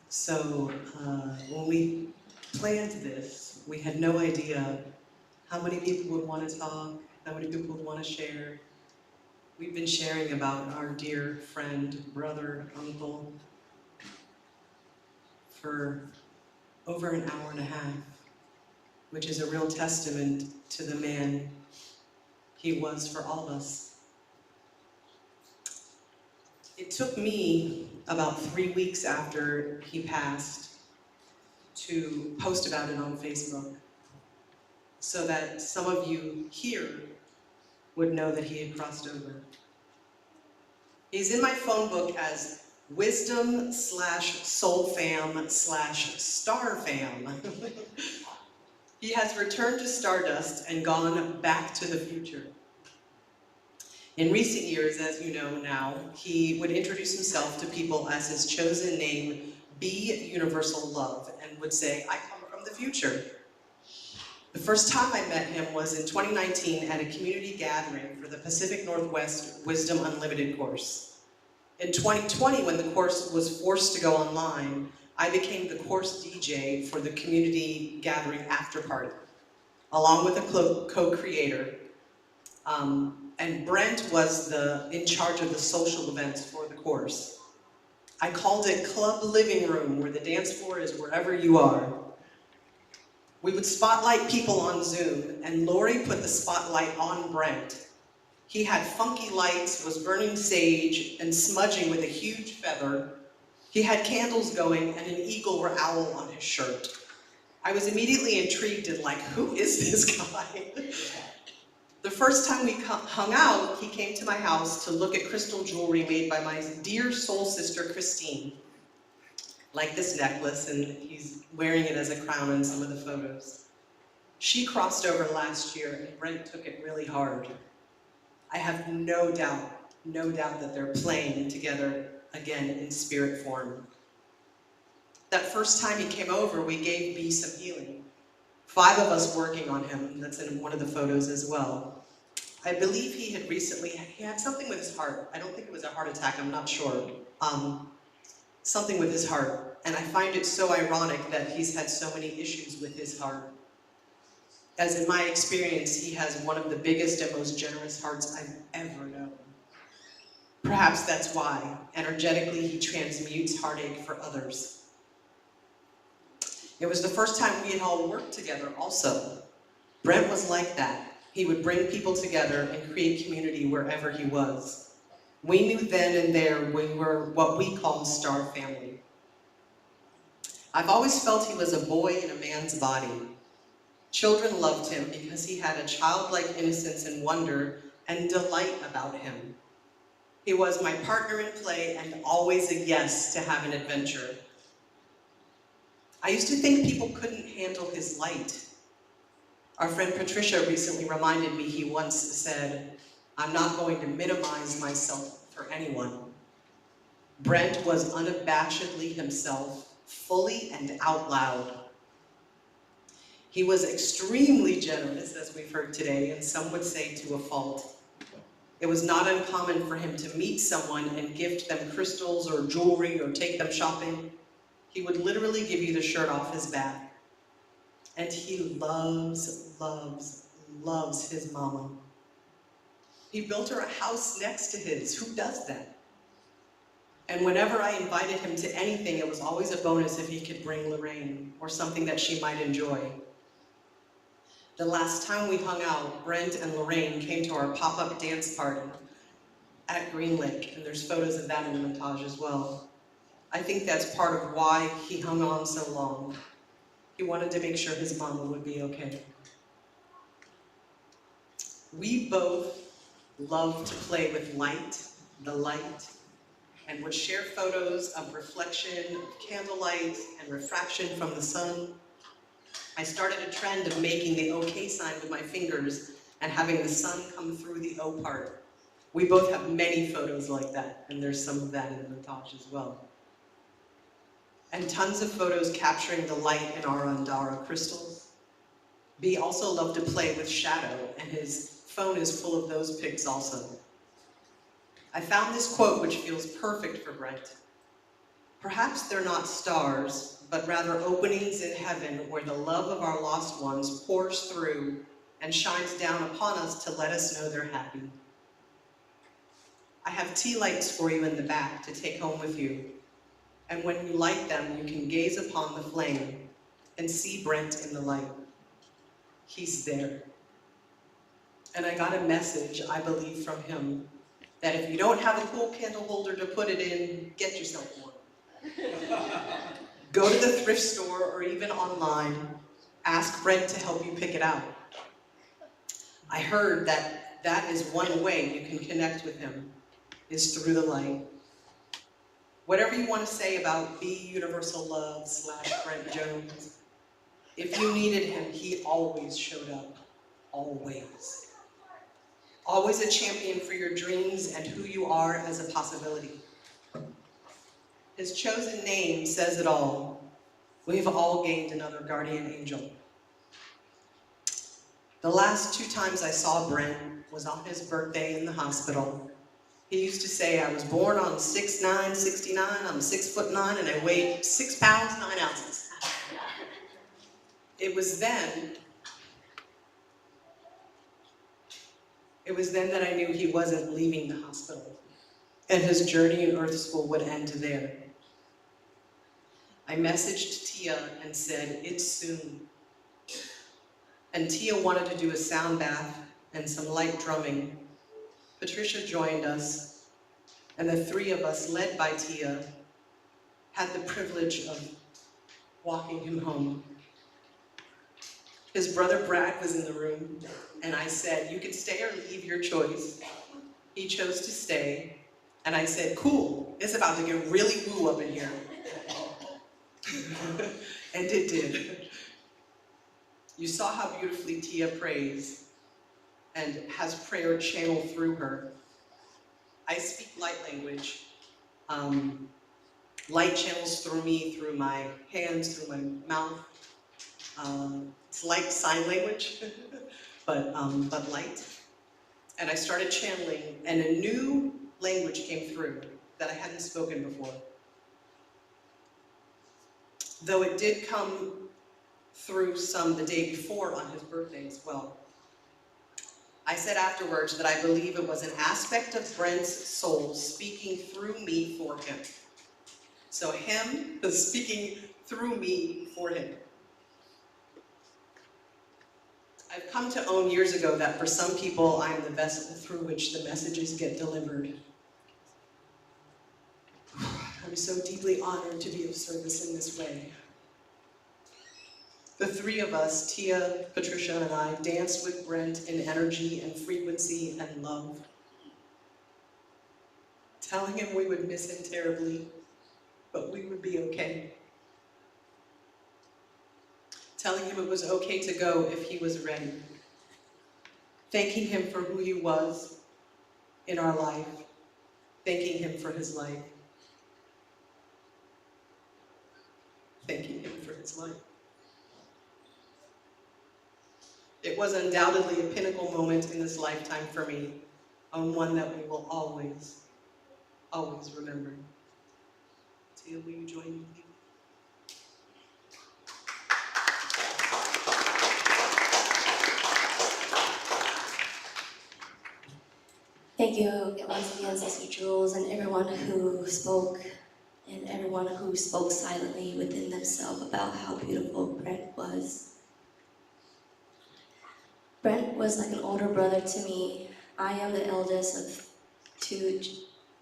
So when we planned this, we had no idea how many people would want to talk, how many people would want to share. We've been sharing about our dear friend, brother, uncle for over an hour and a half, which is a real testament to the man he was for all of us. It took me about 3 weeks after he passed to post about it on Facebook so that some of you here would know that he had crossed over. He's in my phone book as wisdom/soulfam/starfam. He has returned to Stardust and gone back to the future. In recent years, as you know now, he would introduce himself to people as his chosen name, Be Universal Love, and would say, I come from the future. The first time I met him was in 2019 at a community gathering for the Pacific Northwest Wisdom Unlimited course. In 2020, when the course was forced to go online, I became the course DJ for the community gathering after party, along with a co-creator. And Brent was in charge of the social events for the course. I called it Club Living Room, where the dance floor is wherever you are. We would spotlight people on Zoom, and Lori put the spotlight on Brent. He had funky lights, was burning sage, and smudging with a huge feather. He had candles going and an eagle or owl on his shirt. I was immediately intrigued and like, who is this guy? The first time we hung out, he came to my house to look at crystal jewelry made by my dear soul sister, Christine. Like this necklace, and he's wearing it as a crown in some of the photos. She crossed over last year and Brent took it really hard. I have no doubt that they're playing together again in spirit form. That first time he came over, we gave B some healing. 5 of us working on him, that's in one of the photos as well. I believe he had something with his heart. I don't think it was a heart attack, I'm not sure. Something with his heart. And I find it so ironic that he's had so many issues with his heart. As in my experience, he has one of the biggest and most generous hearts I've ever known. Perhaps that's why, energetically, he transmutes heartache for others. It was the first time we had all worked together also. Brent was like that. He would bring people together and create community wherever he was. We knew then and there we were what we call star family. I've always felt he was a boy in a man's body. Children loved him because he had a childlike innocence and wonder and delight about him. He was my partner in play and always a yes to have an adventure. I used to think people couldn't handle his light. Our friend Patricia recently reminded me he once said, "I'm not going to minimize myself for anyone." Brent was unabashedly himself, fully and out loud. He was extremely generous, as we've heard today, and some would say to a fault. It was not uncommon for him to meet someone and gift them crystals or jewelry or take them shopping. He would literally give you the shirt off his back. And he loves, loves, loves his mama. He built her a house next to his. Who does that? And whenever I invited him to anything, it was always a bonus if he could bring Lorraine or something that she might enjoy. The last time we hung out, Brent and Lorraine came to our pop-up dance party at Green Lake, and there's photos of that in the montage as well. I think that's part of why he hung on so long. He wanted to make sure his mama would be okay. We both loved to play with the light, and would share photos of reflection, of candlelight, and refraction from the sun. I started a trend of making the OK sign with my fingers and having the sun come through the O part. We both have many photos like that, and there's some of that in the montage as well. And tons of photos capturing the light in our Andara crystals. B also loved to play with shadow, and his phone is full of those pics also. I found this quote which feels perfect for Brent. Perhaps they're not stars, but rather openings in heaven where the love of our lost ones pours through and shines down upon us to let us know they're happy. I have tea lights for you in the back to take home with you. And when you light them, you can gaze upon the flame and see Brent in the light. He's there. And I got a message, I believe, from him, that if you don't have a cool candle holder to put it in, get yourself one. Go to the thrift store or even online, ask Brent to help you pick it out. I heard that that is one way you can connect with him, is through the light. Whatever you want to say about B Universal Love / Brent Jones, if you needed him, he always showed up, always. Always a champion for your dreams and who you are as a possibility. His chosen name says it all. We've all gained another guardian angel. The last 2 times I saw Brent was on his birthday in the hospital. He used to say, I was born on 6'9", I'm 6'9", and I weighed 6 pounds, 9 ounces. It was then that I knew he wasn't leaving the hospital, and his journey in Earth School would end there. I messaged Tia and said, it's soon. And Tia wanted to do a sound bath and some light drumming. Patricia joined us, and the 3 of us, led by Tia, had the privilege of walking him home. His brother Brad was in the room, and I said, you can stay or leave, your choice. He chose to stay, and I said, cool, it's about to get really woo up in here. And it did. You saw how beautifully Tia prays and has prayer channel through her. I speak light language. Light channels through me, through my hands, through my mouth. It's like sign language, but light. And I started channeling, and a new language came through that I hadn't spoken before. Though it did come through some the day before on his birthday as well. I said afterwards that I believe it was an aspect of Brent's soul speaking through me for him. So him was speaking through me for him. I've come to own years ago that for some people, I'm the vessel through which the messages get delivered. I'm so deeply honored to be of service in this way. The three of us, Tia, Patricia, and I, danced with Brent in energy and frequency and love. Telling him we would miss him terribly, but we would be okay. Telling him it was okay to go if he was ready. Thanking him for who he was in our life. Thanking him for his life. Thanking him for his life. It was undoubtedly a pinnacle moment in this lifetime for me, and one that we will always, always remember. Tia, will you join me, please? Thank you once again, Sister Jules, and everyone who spoke, and everyone who spoke silently within themselves about how beautiful Brent was. Brent was like an older brother to me. I am the eldest of two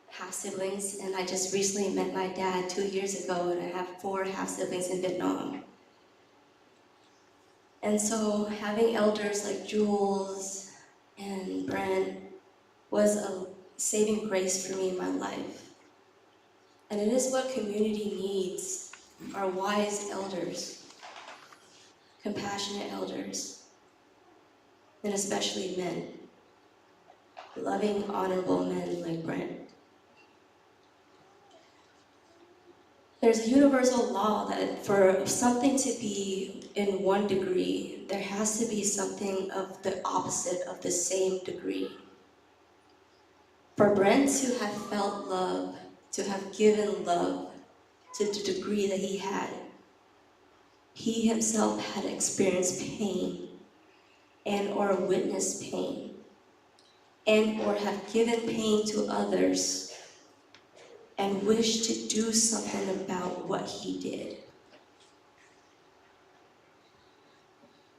half-siblings, and I just recently met my dad 2 years ago, and I have 4 half-siblings in Vietnam. And so having elders like Jules and Brent was a saving grace for me in my life. And it is what community needs, are wise elders, compassionate elders, and especially men, loving, honorable men like Brent. There's a universal law that for something to be in 1 degree, there has to be something of the opposite of the same degree. For Brent to have felt love, to have given love to the degree that he had, he himself had experienced pain and or witnessed pain and or have given pain to others and wished to do something about what he did.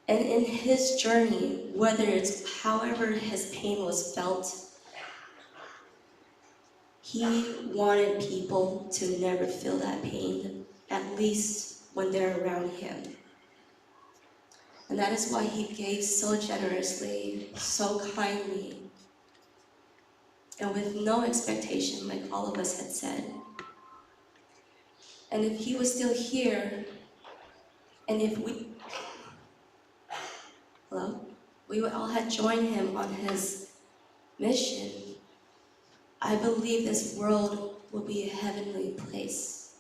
And in his journey, whether it's however his pain was felt, he wanted people to never feel that pain, at least when they're around him. And that is why he gave so generously, so kindly, and with no expectation, like all of us had said. And if he was still here, and if we would all have joined him on his mission, I believe this world will be a heavenly place,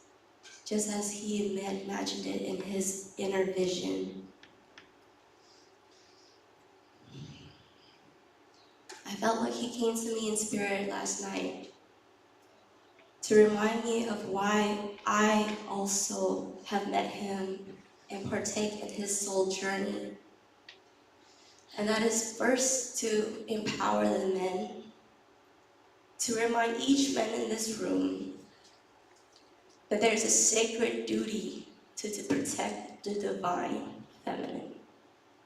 just as he imagined it in his inner vision. I felt like he came to me in spirit last night to remind me of why I also have met him and partake in his soul journey. And that is first to empower the men, to remind each man in this room that there is a sacred duty to protect the divine feminine.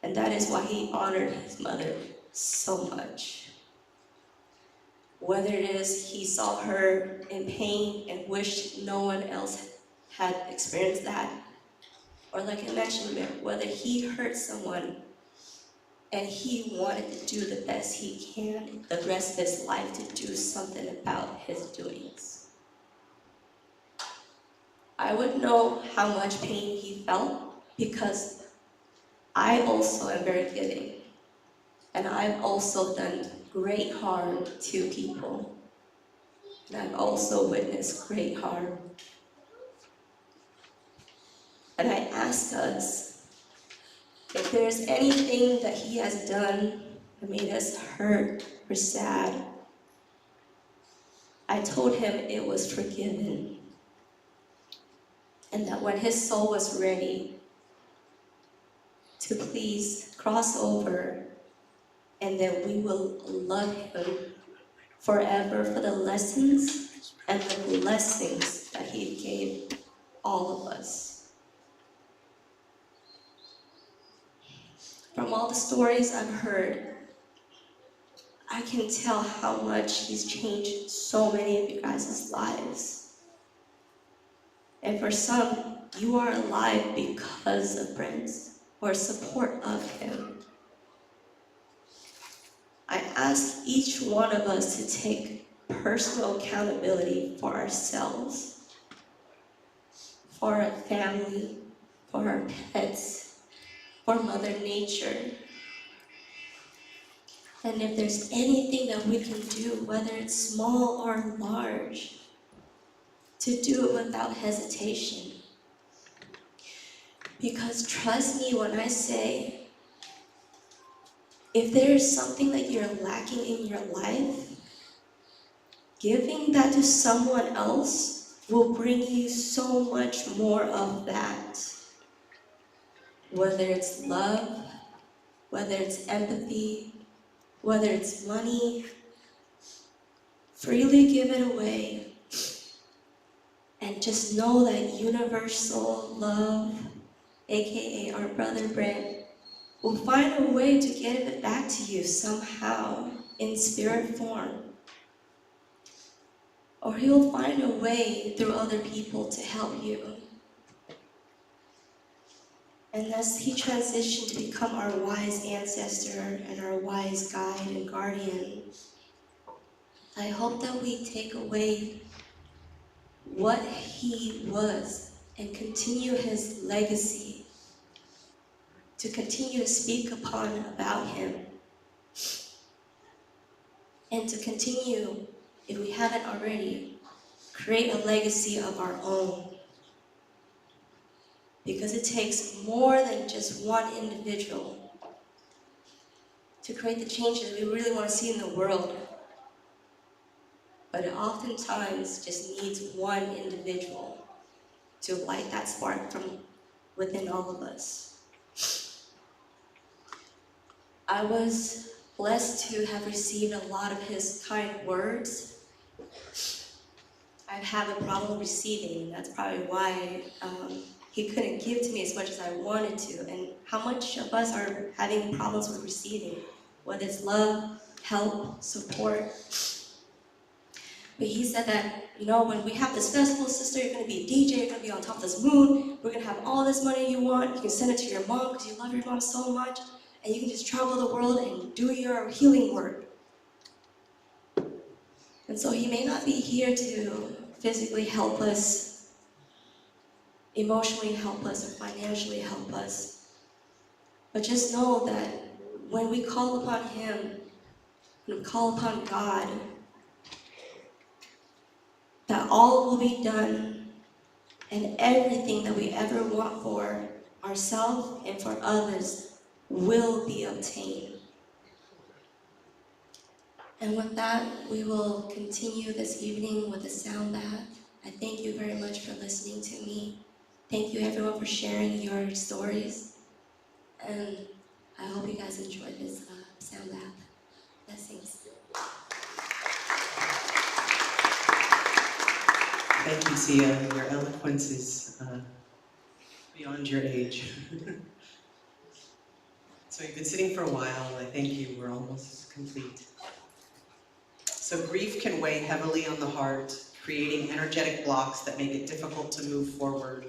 And that is why he honored his mother so much. Whether it is he saw her in pain and wished no one else had experienced that, or like I mentioned, whether he hurt someone and he wanted to do the best he can the rest of his life to do something about his doings. I would know how much pain he felt because I also am very giving. And I've also done great harm to people. And I've also witnessed great harm. And I ask us, if there's anything that he has done that made us hurt or sad, I told him it was forgiven. And that when his soul was ready to please cross over, and that we will love him forever for the lessons and the blessings that he gave all of us. From all the stories I've heard, I can tell how much he's changed so many of you guys' lives. And for some, you are alive because of Brent or support of him. I ask each one of us to take personal accountability for ourselves, for our family, for our pets, for Mother Nature. And if there's anything that we can do, whether it's small or large, to do it without hesitation. Because trust me when I say, if there is something that you're lacking in your life, giving that to someone else will bring you so much more of that. Whether it's love, whether it's empathy, whether it's money, freely give it away. And just know that universal love, aka our brother Brent, will find a way to give it back to you somehow in spirit form. Or he'll find a way through other people to help you. And as he transitioned to become our wise ancestor and our wise guide and guardian, I hope that we take away what he was and continue his legacy, to continue to speak upon about him, and to continue, if we haven't already, create a legacy of our own. Because it takes more than just one individual to create the changes we really want to see in the world. But it oftentimes just needs one individual to light that spark from within all of us. I was blessed to have received a lot of his kind words. I have a problem receiving, and that's probably why he couldn't give to me as much as I wanted to. And how much of us are having problems with receiving, whether it's love, help, support. But he said that, when we have this festival, sister, you're going to be a DJ, you're going to be on top of this moon, we're going to have all this money you want, you can send it to your mom because you love your mom so much, and you can just travel the world and do your healing work. And so he may not be here to physically help us, emotionally help us, or financially help us. But just know that when we call upon him, when we call upon God, that all will be done, and everything that we ever want for ourselves and for others will be obtained. And with that, we will continue this evening with a sound bath. I thank you very much for listening to me. Thank you everyone for sharing your stories. And I hope you guys enjoyed this sound bath. Blessings. Thank you, Sia. Your eloquence is beyond your age. So you've been sitting for a while, and I thank you. We're almost complete. So grief can weigh heavily on the heart, creating energetic blocks that make it difficult to move forward.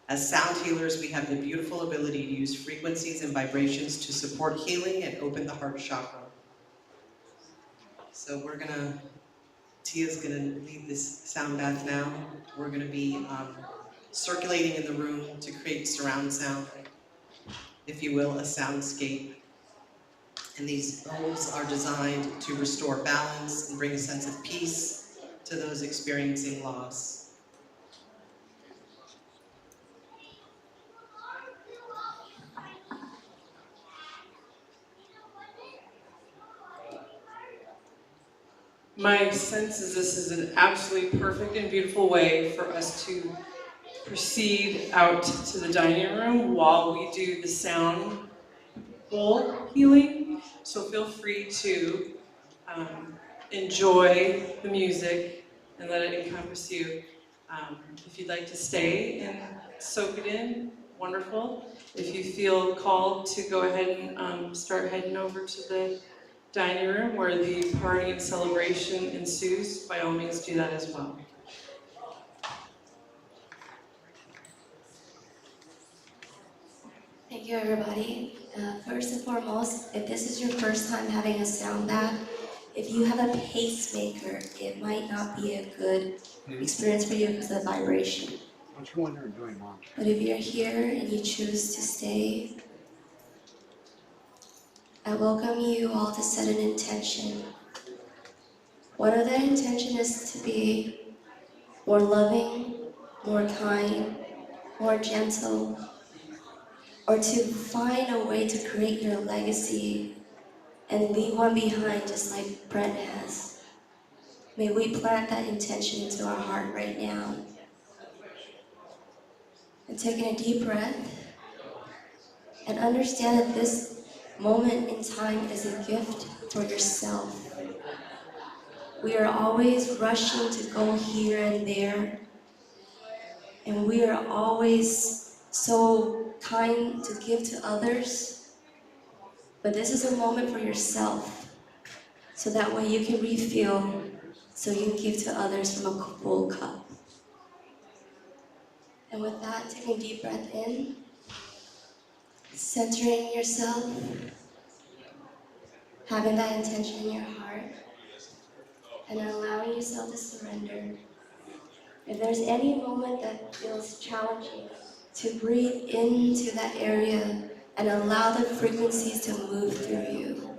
As sound healers, we have the beautiful ability to use frequencies and vibrations to support healing and open the heart chakra. So Tia's gonna lead this sound bath now. We're gonna be circulating in the room to create surround sound. if you will, a soundscape. And these homes are designed to restore balance and bring a sense of peace to those experiencing loss. My sense is this is an absolutely perfect and beautiful way for us to proceed out to the dining room while we do the sound bowl healing. So feel free to enjoy the music and let it encompass you. If you'd like to stay and soak it in, wonderful. If you feel called to go ahead and start heading over to the dining room where the party and celebration ensues, by all means do that as well. Thank you, everybody. First and foremost, if this is your first time having a sound bath, if you have a pacemaker, it might not be a good experience for you because of the vibration. But if you're here and you choose to stay, I welcome you all to set an intention. One of the intention is to be more loving, more kind, more gentle, or to find a way to create your legacy and leave one behind just like Brent has. May we plant that intention into our heart right now. And taking a deep breath and understand that this moment in time is a gift for yourself. We are always rushing to go here and there, and we are always so kind to give to others, but this is a moment for yourself, so that way you can refill, so you can give to others from a full cup. And with that, take a deep breath in, centering yourself, having that intention in your heart, and allowing yourself to surrender. If there's any moment that feels challenging, to breathe into that area and allow the frequencies to move through you.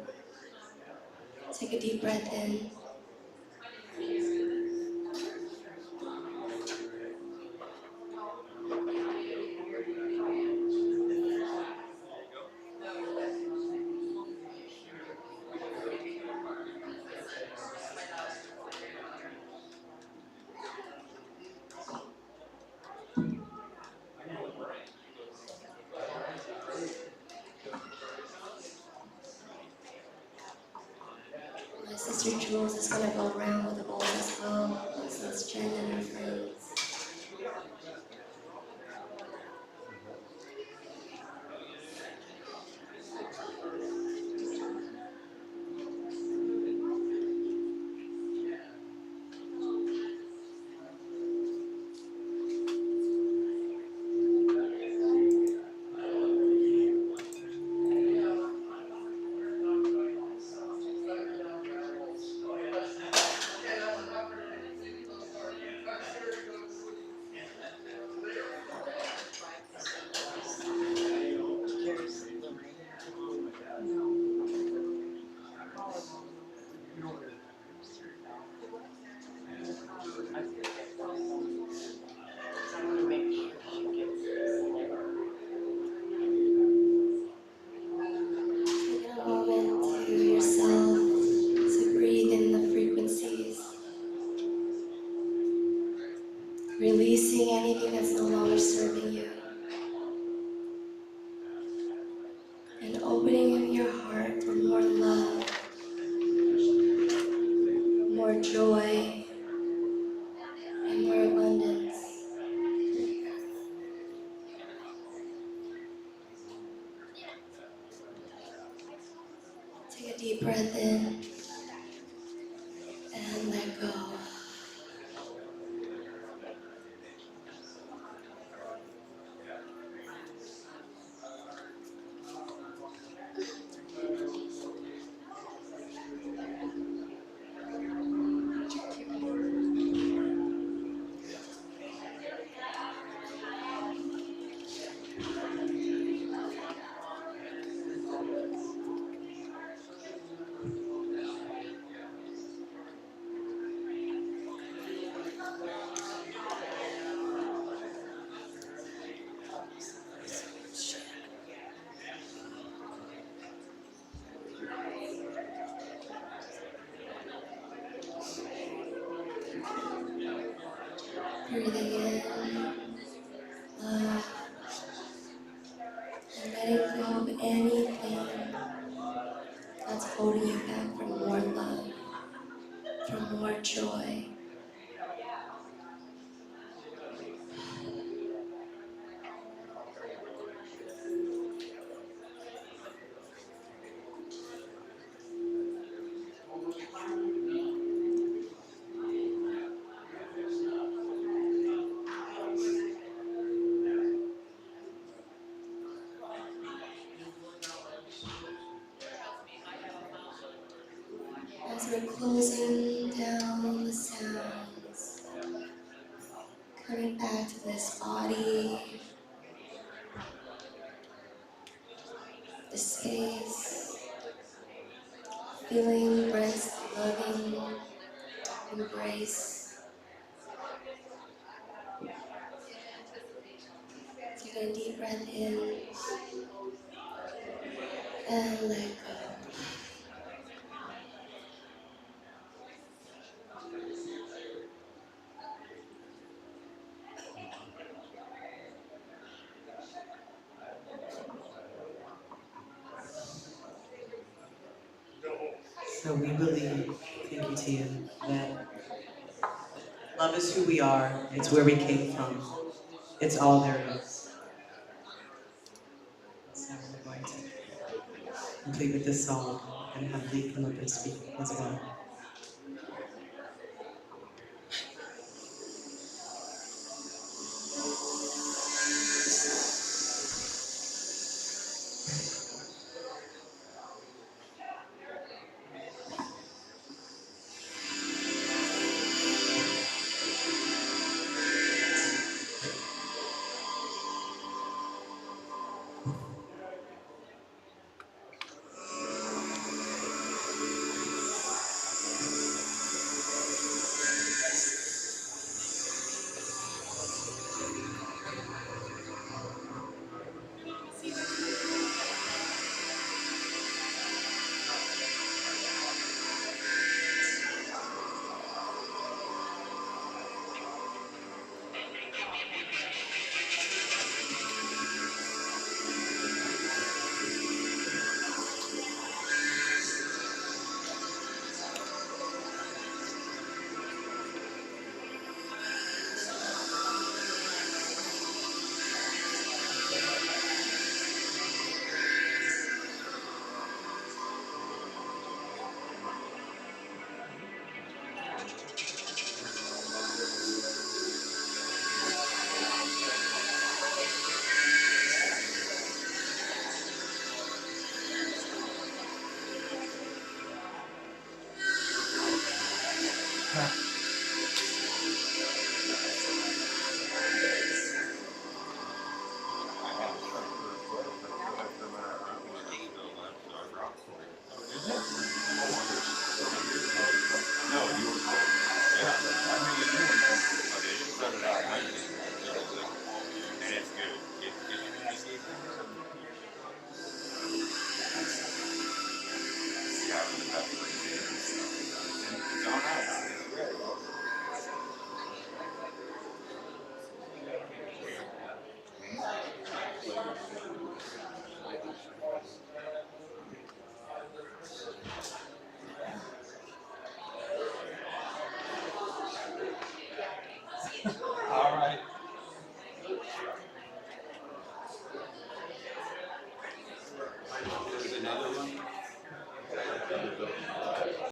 Take a deep breath in. My sister Jules is going to go around with the bowl as well. So it's Jen and her friends. Take a moment to yourself to breathe in the frequencies, releasing anything that's no longer serving you, and opening your heart for more love, more joy, and more abundance. Take a deep breath in and let go. Breathing in love and letting go of anything that's holding you back from more love, from more joy. As we're closing down the sounds, coming back to this body, the space, feeling Brent's loving embrace. Take a deep breath in and let go. So we believe, thank you Tia, that love is who we are, it's where we came from, it's all there is. So we're going to complete with this song and have Lee come up and speak as well.